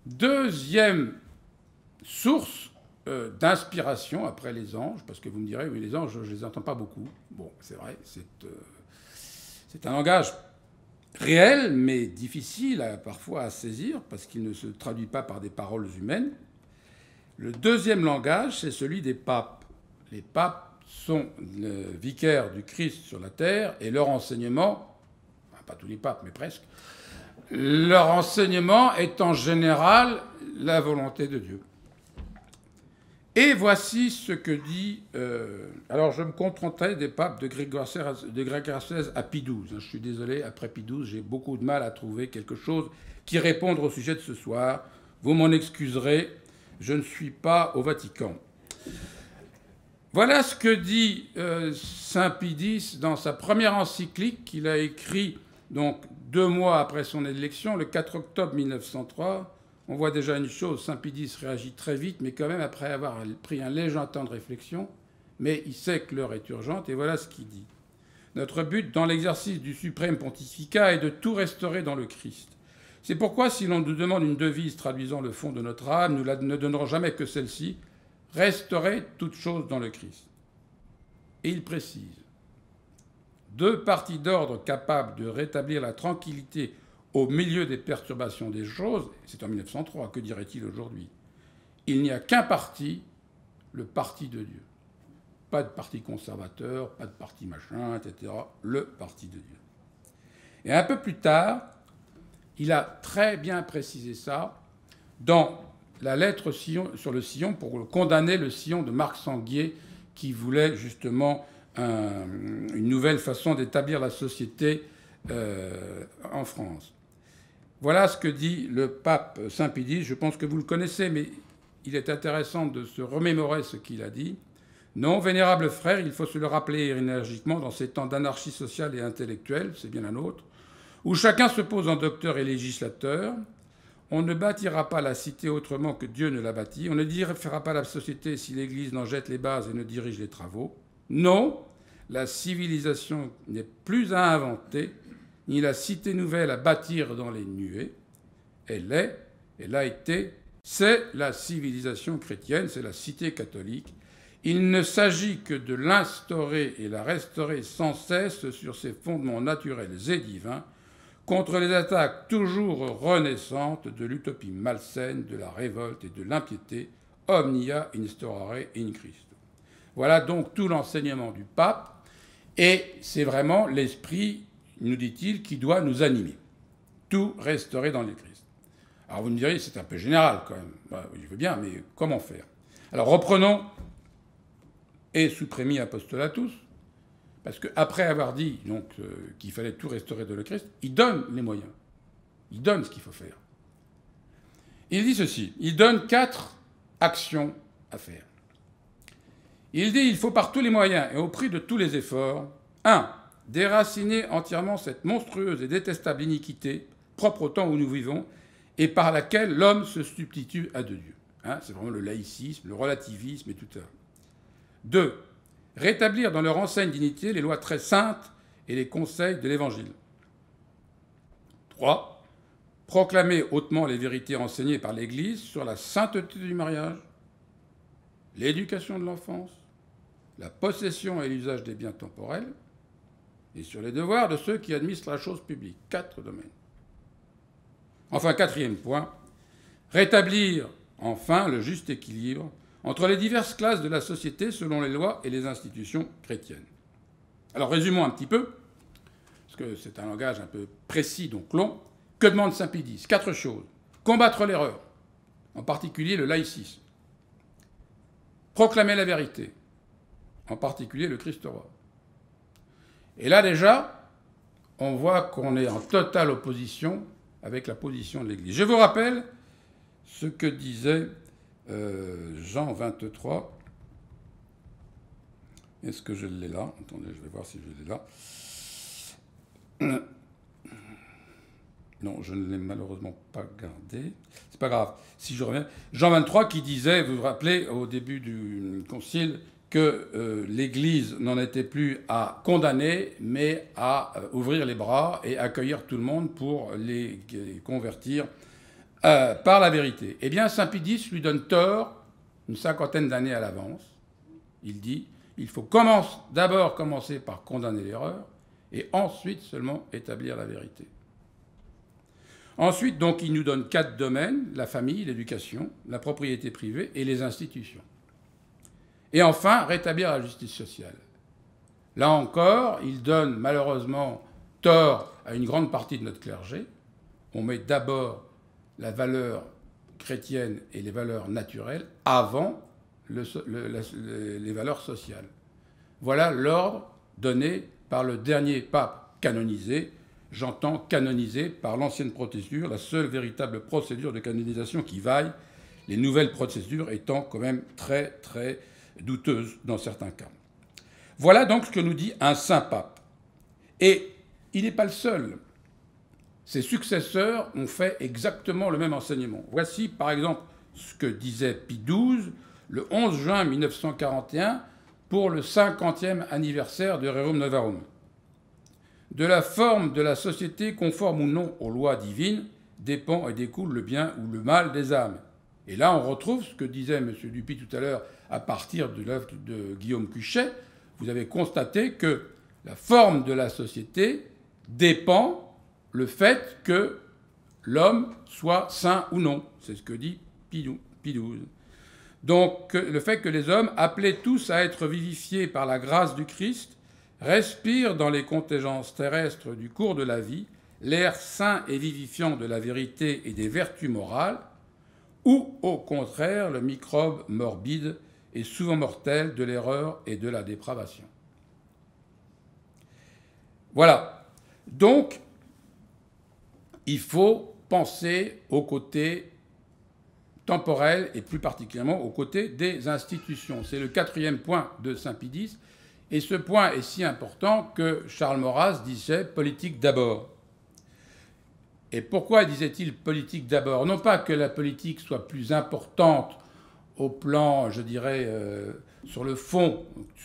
Deuxième source d'inspiration après les anges, parce que vous me direz, oui, les anges, je ne les entends pas beaucoup. Bon, c'est vrai, c'est un langage réel, mais difficile parfois à saisir, parce qu'il ne se traduit pas par des paroles humaines. Le deuxième langage, c'est celui des papes. Les papes sont le vicaire du Christ sur la terre, et leur enseignement, enfin, pas tous les papes, mais presque, leur enseignement est en général la volonté de Dieu. Et voici ce que dit... alors, je me contenterai des papes de Grégoire XVI à Pie XII. Je suis désolé, après Pie XII, j'ai beaucoup de mal à trouver quelque chose qui réponde au sujet de ce soir. Vous m'en excuserez, je ne suis pas au Vatican. Voilà ce que dit saint Pie X dans sa première encyclique qu'il a écrit donc 2 mois après son élection, le 4 octobre 1903. On voit déjà une chose, saint Pie X réagit très vite, mais quand même après avoir pris un léger temps de réflexion, mais il sait que l'heure est urgente, et voilà ce qu'il dit. Notre but dans l'exercice du suprême pontificat est de tout restaurer dans le Christ. C'est pourquoi, si l'on nous demande une devise traduisant le fond de notre âme, nous ne donnerons jamais que celle-ci, restaurer toute chose dans le Christ. Et il précise, 2 partis d'ordre capables de rétablir la tranquillité au milieu des perturbations des choses, c'est en 1903, que dirait-il aujourd'hui? Il n'y a qu'un parti, le parti de Dieu. Pas de parti conservateur, pas de parti machin, etc. Le parti de Dieu. Et un peu plus tard, il a très bien précisé ça dans la lettre sur le sillon pour condamner le sillon de Marc Sanguier qui voulait justement une nouvelle façon d'établir la société en France. Voilà ce que dit le pape saint Pie X. Je pense que vous le connaissez, mais il est intéressant de se remémorer ce qu'il a dit. Non, vénérables frères, il faut se le rappeler énergiquement dans ces temps d'anarchie sociale et intellectuelle, c'est bien la nôtre, où chacun se pose en docteur et législateur. On ne bâtira pas la cité autrement que Dieu ne l'a bâtie. On ne fera pas la société si l'Église n'en jette les bases et ne dirige les travaux. Non, la civilisation n'est plus à inventer, ni la cité nouvelle à bâtir dans les nuées. Elle est, et laïcité, c'est la civilisation chrétienne, c'est la cité catholique. Il ne s'agit que de l'instaurer et la restaurer sans cesse sur ses fondements naturels et divins, contre les attaques toujours renaissantes de l'utopie malsaine, de la révolte et de l'impiété, omnia instaurare in Christo. Voilà donc tout l'enseignement du pape, et c'est vraiment l'esprit, nous dit-il, qui doit nous animer. Tout restaurer dans le Christ. Alors vous me direz, c'est un peu général quand même. Bah, je veux bien, mais comment faire? Alors reprenons et supremi apostolatus, parce qu'après avoir dit donc, qu'il fallait tout restaurer dans le Christ, il donne les moyens. Il donne ce qu'il faut faire. Il dit ceci, il donne 4 actions à faire. Il dit il faut par tous les moyens et au prix de tous les efforts, 1. Déraciner entièrement cette monstrueuse et détestable iniquité, propre au temps où nous vivons, et par laquelle l'homme se substitue à Dieu. Hein, c'est vraiment le laïcisme, le relativisme et tout ça. 2. Rétablir dans leur enseigne dignité les lois très saintes et les conseils de l'Évangile. 3. Proclamer hautement les vérités enseignées par l'Église sur la sainteté du mariage, l'éducation de l'enfance, la possession et l'usage des biens temporels, et sur les devoirs de ceux qui administrent la chose publique. 4 domaines. Enfin, 4e point, rétablir enfin le juste équilibre entre les diverses classes de la société selon les lois et les institutions chrétiennes. Alors résumons un petit peu, parce que c'est un langage un peu précis, donc long. Que demande saint Pie X? 4 choses. Combattre l'erreur, en particulier le laïcisme. Proclamer la vérité, en particulier le Christ roi. Et là déjà, on voit qu'on est en totale opposition avec la position de l'Église. Je vous rappelle ce que disait Jean 23. Est-ce que je l'ai là? Attendez, je vais voir si je l'ai là. Non, je ne l'ai malheureusement pas gardé. C'est pas grave. Si je reviens. Jean 23 qui disait, vous vous rappelez, au début du concile, que l'Église n'en était plus à condamner, mais à ouvrir les bras et accueillir tout le monde pour les convertir par la vérité. Eh bien, saint Pie X lui donne tort une 50aine d'années à l'avance. Il dit, il faut d'abord commencer par condamner l'erreur et ensuite seulement établir la vérité. Ensuite, donc, il nous donne 4 domaines, la famille, l'éducation, la propriété privée et les institutions. Et enfin, rétablir la justice sociale. Là encore, il donne malheureusement tort à une grande partie de notre clergé. On met d'abord la valeur chrétienne et les valeurs naturelles avant les valeurs sociales. Voilà l'ordre donné par le dernier pape canonisé. J'entends canonisé par l'ancienne procédure, la seule véritable procédure de canonisation qui vaille, les nouvelles procédures étant quand même très, très douteuses dans certains cas. Voilà donc ce que nous dit un saint pape. Et il n'est pas le seul. Ses successeurs ont fait exactement le même enseignement. Voici par exemple ce que disait Pie XII le 11 juin 1941 pour le 50e anniversaire de Rerum Novarum. De la forme de la société, conforme ou non aux lois divines, dépend et découle le bien ou le mal des âmes. Et là, on retrouve ce que disait M. Dupuy tout à l'heure à partir de l'œuvre de Guillaume Cuchet. Vous avez constaté que la forme de la société dépend le fait que l'homme soit saint ou non. C'est ce que dit Pie XII. Donc, le fait que les hommes, appelés tous à être vivifiés par la grâce du Christ, respirent dans les contingences terrestres du cours de la vie l'air sain et vivifiant de la vérité et des vertus morales, ou au contraire le microbe morbide et souvent mortel de l'erreur et de la dépravation. Voilà. Donc, il faut penser au côté temporel et plus particulièrement au côté des institutions. C'est le 4e point de saint Pie X. Et ce point est si important que Charles Maurras disait « politique d'abord ». Et pourquoi disait-il « politique d'abord » ? Non pas que la politique soit plus importante au plan, je dirais, sur le fond,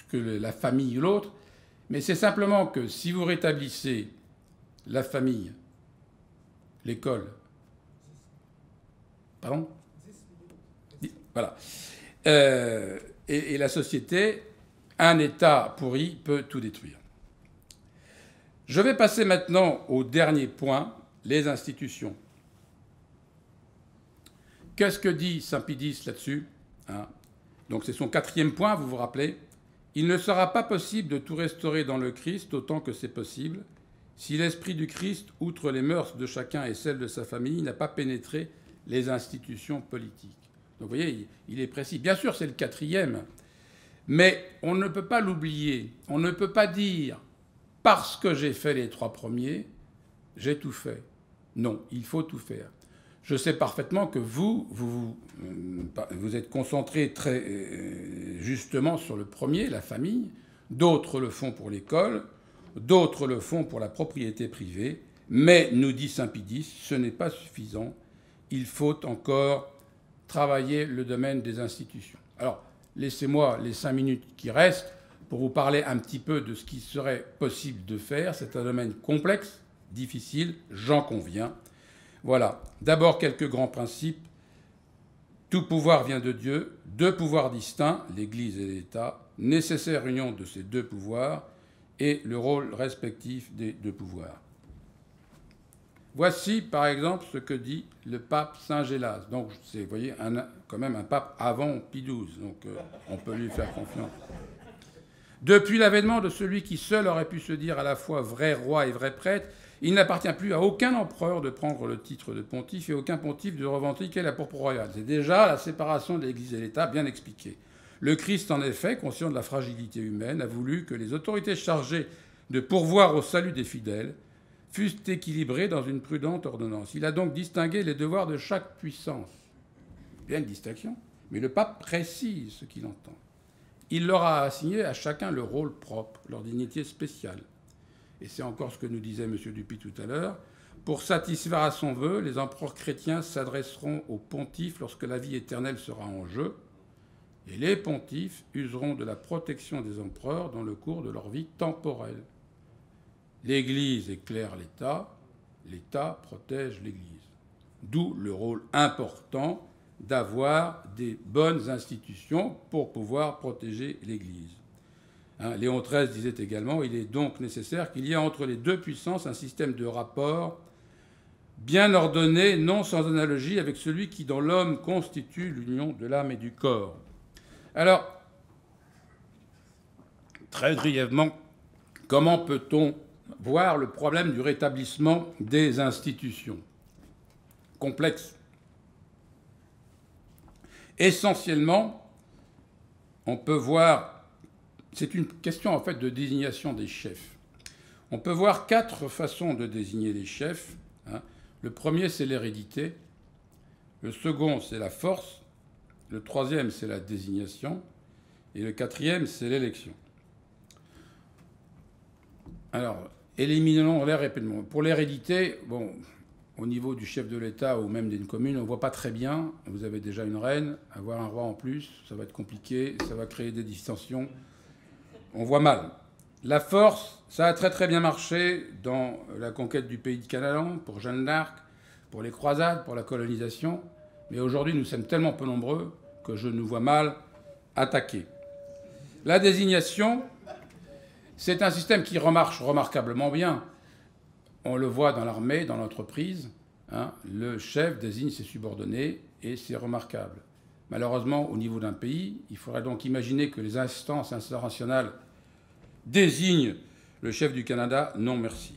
que la famille ou l'autre, mais c'est simplement que si vous rétablissez la famille, l'école, Pardon ? Voilà. Et la société, un État pourri peut tout détruire. Je vais passer maintenant au dernier point, les institutions. Qu'est-ce que dit saint Pie X là-dessus ? Donc c'est son 4e point, vous vous rappelez. Il ne sera pas possible de tout restaurer dans le Christ autant que c'est possible, si l'esprit du Christ, outre les mœurs de chacun et celles de sa famille, n'a pas pénétré les institutions politiques. Donc vous voyez, il est précis. Bien sûr, c'est le 4e, mais on ne peut pas l'oublier. On ne peut pas dire, parce que j'ai fait les 3 premiers, j'ai tout fait. Non, il faut tout faire. Je sais parfaitement que vous êtes concentré très justement sur le premier, la famille. D'autres le font pour l'école, d'autres le font pour la propriété privée. Mais, nous dit saint Pie X, ce n'est pas suffisant. Il faut encore travailler le domaine des institutions. Alors, laissez-moi les 5 minutes qui restent pour vous parler un petit peu de ce qui serait possible de faire. C'est un domaine complexe, difficile, j'en conviens. Voilà. D'abord, quelques grands principes. Tout pouvoir vient de Dieu, 2 pouvoirs distincts, l'Église et l'État, nécessaire union de ces 2 pouvoirs et le rôle respectif des 2 pouvoirs. Voici, par exemple, ce que dit le pape Saint Gélas. Donc, c'est, vous voyez, quand même un pape avant Pie XII, donc on peut lui faire confiance. Depuis l'avènement de celui qui seul aurait pu se dire à la fois vrai roi et vrai prêtre, il n'appartient plus à aucun empereur de prendre le titre de pontife et aucun pontife de revendiquer la pourpre royale. C'est déjà la séparation de l'Église et l'État bien expliquée. Le Christ, en effet, conscient de la fragilité humaine, a voulu que les autorités chargées de pourvoir au salut des fidèles fussent équilibrées dans une prudente ordonnance. Il a donc distingué les devoirs de chaque puissance. Bien une distinction, mais le pape précise ce qu'il entend. Il leur a assigné à chacun le rôle propre, leur dignité spéciale. Et c'est encore ce que nous disait M. Dupuy tout à l'heure. Pour satisfaire à son vœu, les empereurs chrétiens s'adresseront aux pontifes lorsque la vie éternelle sera en jeu, et les pontifes useront de la protection des empereurs dans le cours de leur vie temporelle. L'Église éclaire l'État, l'État protège l'Église. D'où le rôle important d'avoir des bonnes institutions pour pouvoir protéger l'Église. Léon XIII disait également « Il est donc nécessaire qu'il y ait entre les 2 puissances un système de rapports bien ordonné, non sans analogie avec celui qui, dans l'homme, constitue l'union de l'âme et du corps. » Alors, très brièvement, comment peut-on voir le problème du rétablissement des institutions ? Complexe. Essentiellement, on peut voir... C'est une question, en fait, de désignation des chefs. On peut voir 4 façons de désigner les chefs. Le premier, c'est l'hérédité. Le second, c'est la force. Le 3e, c'est la désignation. Et le 4e, c'est l'élection. Alors, éliminons-les rapidement. Pour l'hérédité, bon, au niveau du chef de l'État ou même d'une commune, on ne voit pas très bien. Vous avez déjà une reine. Avoir un roi en plus, ça va être compliqué. Ça va créer des distensions. On voit mal. La force, ça a très très bien marché dans la conquête du pays de Canaan, pour Jeanne d'Arc, pour les croisades, pour la colonisation. Mais aujourd'hui, nous sommes tellement peu nombreux que je nous vois mal attaquer. La désignation, c'est un système qui marche remarquablement bien. On le voit dans l'armée, dans l'entreprise. Le chef désigne ses subordonnés et c'est remarquable. Malheureusement, au niveau d'un pays, il faudrait donc imaginer que les instances internationales désignent le chef du Canada. Non, merci.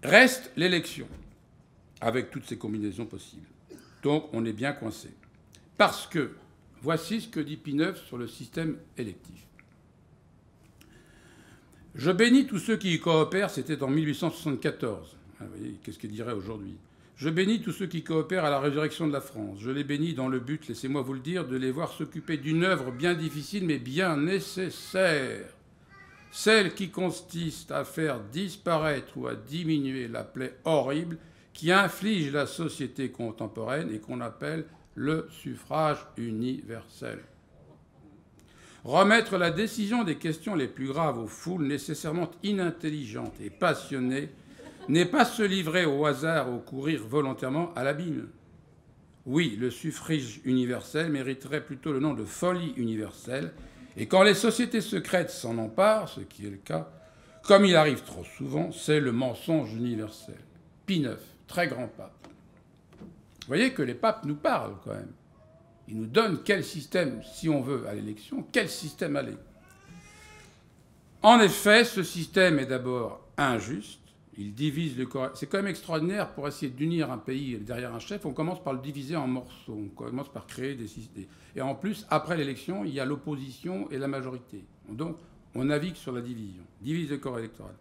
Reste l'élection, avec toutes ces combinaisons possibles. Donc, on est bien coincé. Parce que, voici ce que dit Pie IX sur le système électif. Je bénis tous ceux qui y coopèrent, c'était en 1874. Vous voyez, qu'est-ce qu'il dirait aujourd'hui ? Je bénis tous ceux qui coopèrent à la résurrection de la France. Je les bénis dans le but, laissez-moi vous le dire, de les voir s'occuper d'une œuvre bien difficile mais bien nécessaire. Celle qui consiste à faire disparaître ou à diminuer la plaie horrible qui inflige la société contemporaine et qu'on appelle le suffrage universel. Remettre la décision des questions les plus graves aux foules nécessairement inintelligentes et passionnées n'est pas se livrer au hasard ou courir volontairement à l'abîme. oui, le suffrage universel mériterait plutôt le nom de folie universelle. Et quand les sociétés secrètes s'en emparent, ce qui est le cas, comme il arrive trop souvent, c'est le mensonge universel. Pie IX, très grand pape. Vous voyez que les papes nous parlent quand même. Ils nous donnent quel système, si on veut, à l'élection, quel système aller. En effet, ce système est d'abord injuste. Il divise le corps. C'est quand même extraordinaire pour essayer d'unir un pays derrière un chef. On commence par le diviser en morceaux. On commence par créer des systèmes. Et en plus, après l'élection, il y a l'opposition et la majorité. Donc, on navigue sur la division. Divise le corps électoral.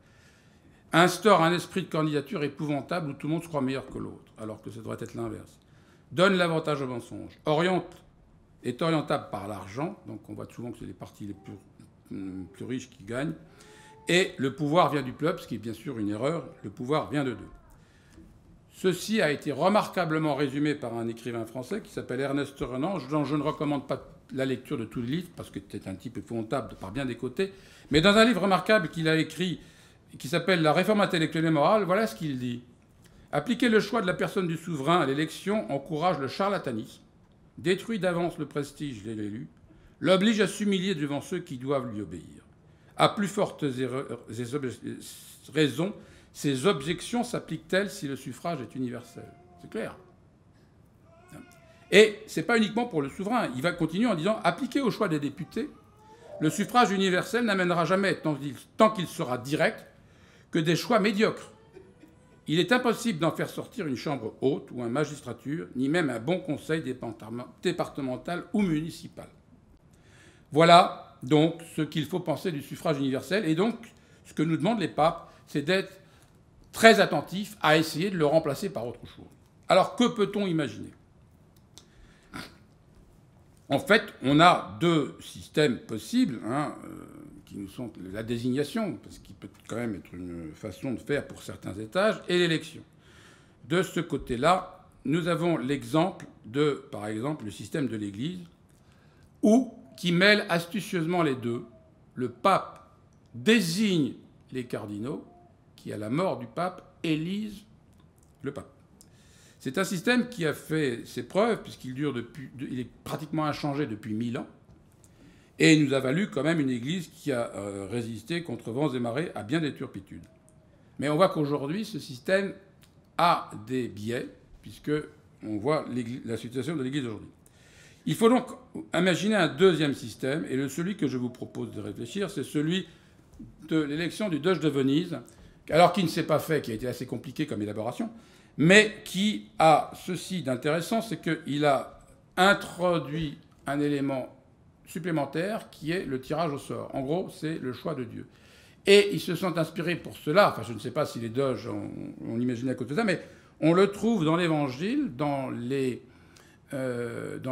Instaure un esprit de candidature épouvantable où tout le monde se croit meilleur que l'autre, alors que ça devrait être l'inverse. Donne l'avantage au mensonge. Est orientable par l'argent. Donc, on voit souvent que c'est les partis les plus riches qui gagnent. Et le pouvoir vient du peuple, ce qui est bien sûr une erreur. Le pouvoir vient de d'eux. Ceci a été remarquablement résumé par un écrivain français qui s'appelle Ernest Renan, dont je ne recommande pas la lecture de tous les livres, parce que c'est un type épouvantable par bien des côtés. Mais dans un livre remarquable qu'il a écrit, qui s'appelle La réforme intellectuelle et morale, voilà ce qu'il dit. Appliquer le choix de la personne du souverain à l'élection encourage le charlatanisme, détruit d'avance le prestige de l'élu, l'oblige à s'humilier devant ceux qui doivent lui obéir. À plus fortes raisons, ces objections s'appliquent-elles si le suffrage est universel? C'est clair. Et ce n'est pas uniquement pour le souverain. Il va continuer en disant « Appliqué au choix des députés, le suffrage universel n'amènera jamais, tant qu'il sera direct, que des choix médiocres. Il est impossible d'en faire sortir une chambre haute ou une magistrature, ni même un bon conseil départemental ou municipal. » Voilà donc ce qu'il faut penser du suffrage universel. Et donc, ce que nous demandent les papes, c'est d'être très attentifs à essayer de le remplacer par autre chose. Alors, que peut-on imaginer? En fait, on a deux systèmes possibles, qui nous sont la désignation, parce qu'il peut quand même être une façon de faire pour certains étages, et l'élection. De ce côté-là, nous avons l'exemple de, par exemple, le système de l'Église, qui mêle astucieusement les deux. Le pape désigne les cardinaux, qui, à la mort du pape, élisent le pape. C'est un système qui a fait ses preuves, puisqu'il il est pratiquement inchangé depuis 1000 ans, et il nous a valu quand même une Église qui a résisté contre vents et marées à bien des turpitudes. Mais on voit qu'aujourd'hui, ce système a des biais, puisqu'on voit la situation de l'Église aujourd'hui. Il faut donc imaginer un deuxième système, et celui que je vous propose de réfléchir, c'est celui de l'élection du Doge de Venise, alors qui ne s'est pas fait, qui a été assez compliqué comme élaboration, mais qui a ceci d'intéressant, c'est qu'il a introduit un élément supplémentaire qui est le tirage au sort. En gros, c'est le choix de Dieu. Et ils se sont inspirés pour cela, enfin je ne sais pas si les doges on imagine à côté de ça, mais on le trouve dans l'Évangile, dans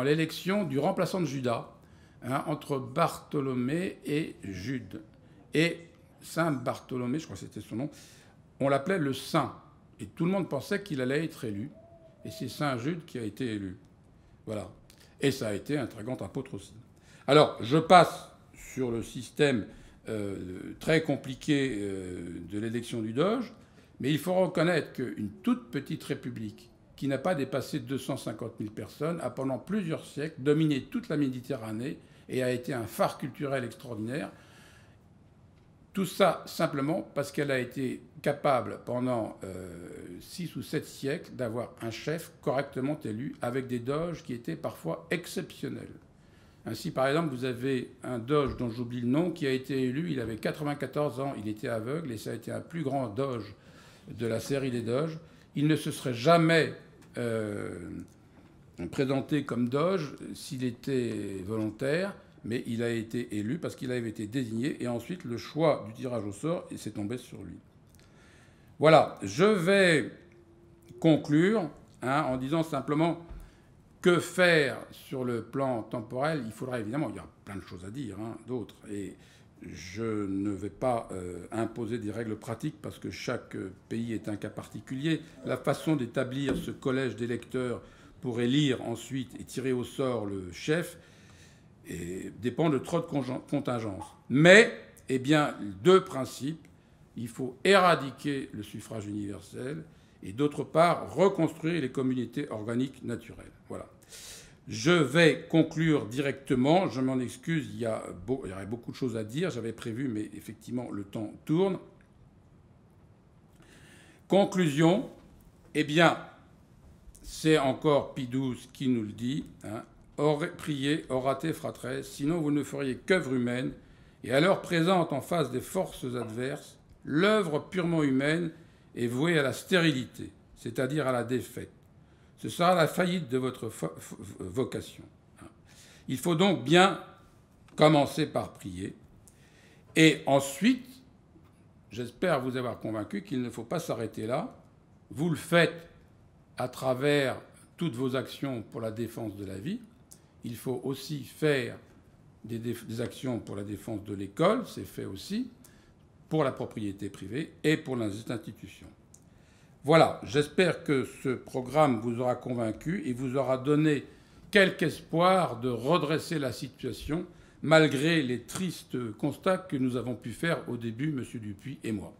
l'élection du remplaçant de Judas, entre Bartholomée et Jude. Et Saint Bartholomée, je crois que c'était son nom, on l'appelait le Saint. Et tout le monde pensait qu'il allait être élu. Et c'est Saint Jude qui a été élu. Voilà. Et ça a été un très grand apôtre aussi. Alors, je passe sur le système très compliqué de l'élection du doge, mais il faut reconnaître qu'une toute petite république qui n'a pas dépassé 250 000 personnes, a pendant plusieurs siècles dominé toute la Méditerranée et a été un phare culturel extraordinaire. Tout ça simplement parce qu'elle a été capable pendant 6 ou 7 siècles d'avoir un chef correctement élu avec des doges qui étaient parfois exceptionnels. Ainsi, par exemple, vous avez un doge dont j'oublie le nom qui a été élu, il avait 94 ans, il était aveugle et ça a été un plus grand doge de la série des doges. Il ne se serait jamais présenté comme doge s'il était volontaire, mais il a été élu parce qu'il avait été désigné, et ensuite le choix du tirage au sort s'est tombé sur lui. Voilà, je vais conclure en disant simplement que faire sur le plan temporel. Il faudra évidemment, il y a plein de choses à dire, d'autres, et je ne vais pas imposer des règles pratiques parce que chaque pays est un cas particulier. La façon d'établir ce collège d'électeurs pour élire ensuite et tirer au sort le chef dépend de trop de contingences. Mais, deux principes. Il faut éradiquer le suffrage universel et d'autre part, reconstruire les communautés organiques naturelles. Voilà. Je vais conclure directement. Je m'en excuse, il y aurait beaucoup de choses à dire. J'avais prévu, mais effectivement, le temps tourne. Conclusion, eh bien, c'est encore Pie XII qui nous le dit. Priez, orate fratres, sinon vous ne feriez qu'œuvre humaine, et à l'heure présente, en face des forces adverses, l'œuvre purement humaine est vouée à la stérilité, c'est-à-dire à la défaite. Ce sera la faillite de votre vocation. Il faut donc bien commencer par prier. Et ensuite, j'espère vous avoir convaincu qu'il ne faut pas s'arrêter là. Vous le faites à travers toutes vos actions pour la défense de la vie. Il faut aussi faire des actions pour la défense de l'école, c'est fait aussi, pour la propriété privée et pour les institutions. Voilà, j'espère que ce programme vous aura convaincu et vous aura donné quelque espoir de redresser la situation malgré les tristes constats que nous avons pu faire au début, M. Dupuy et moi.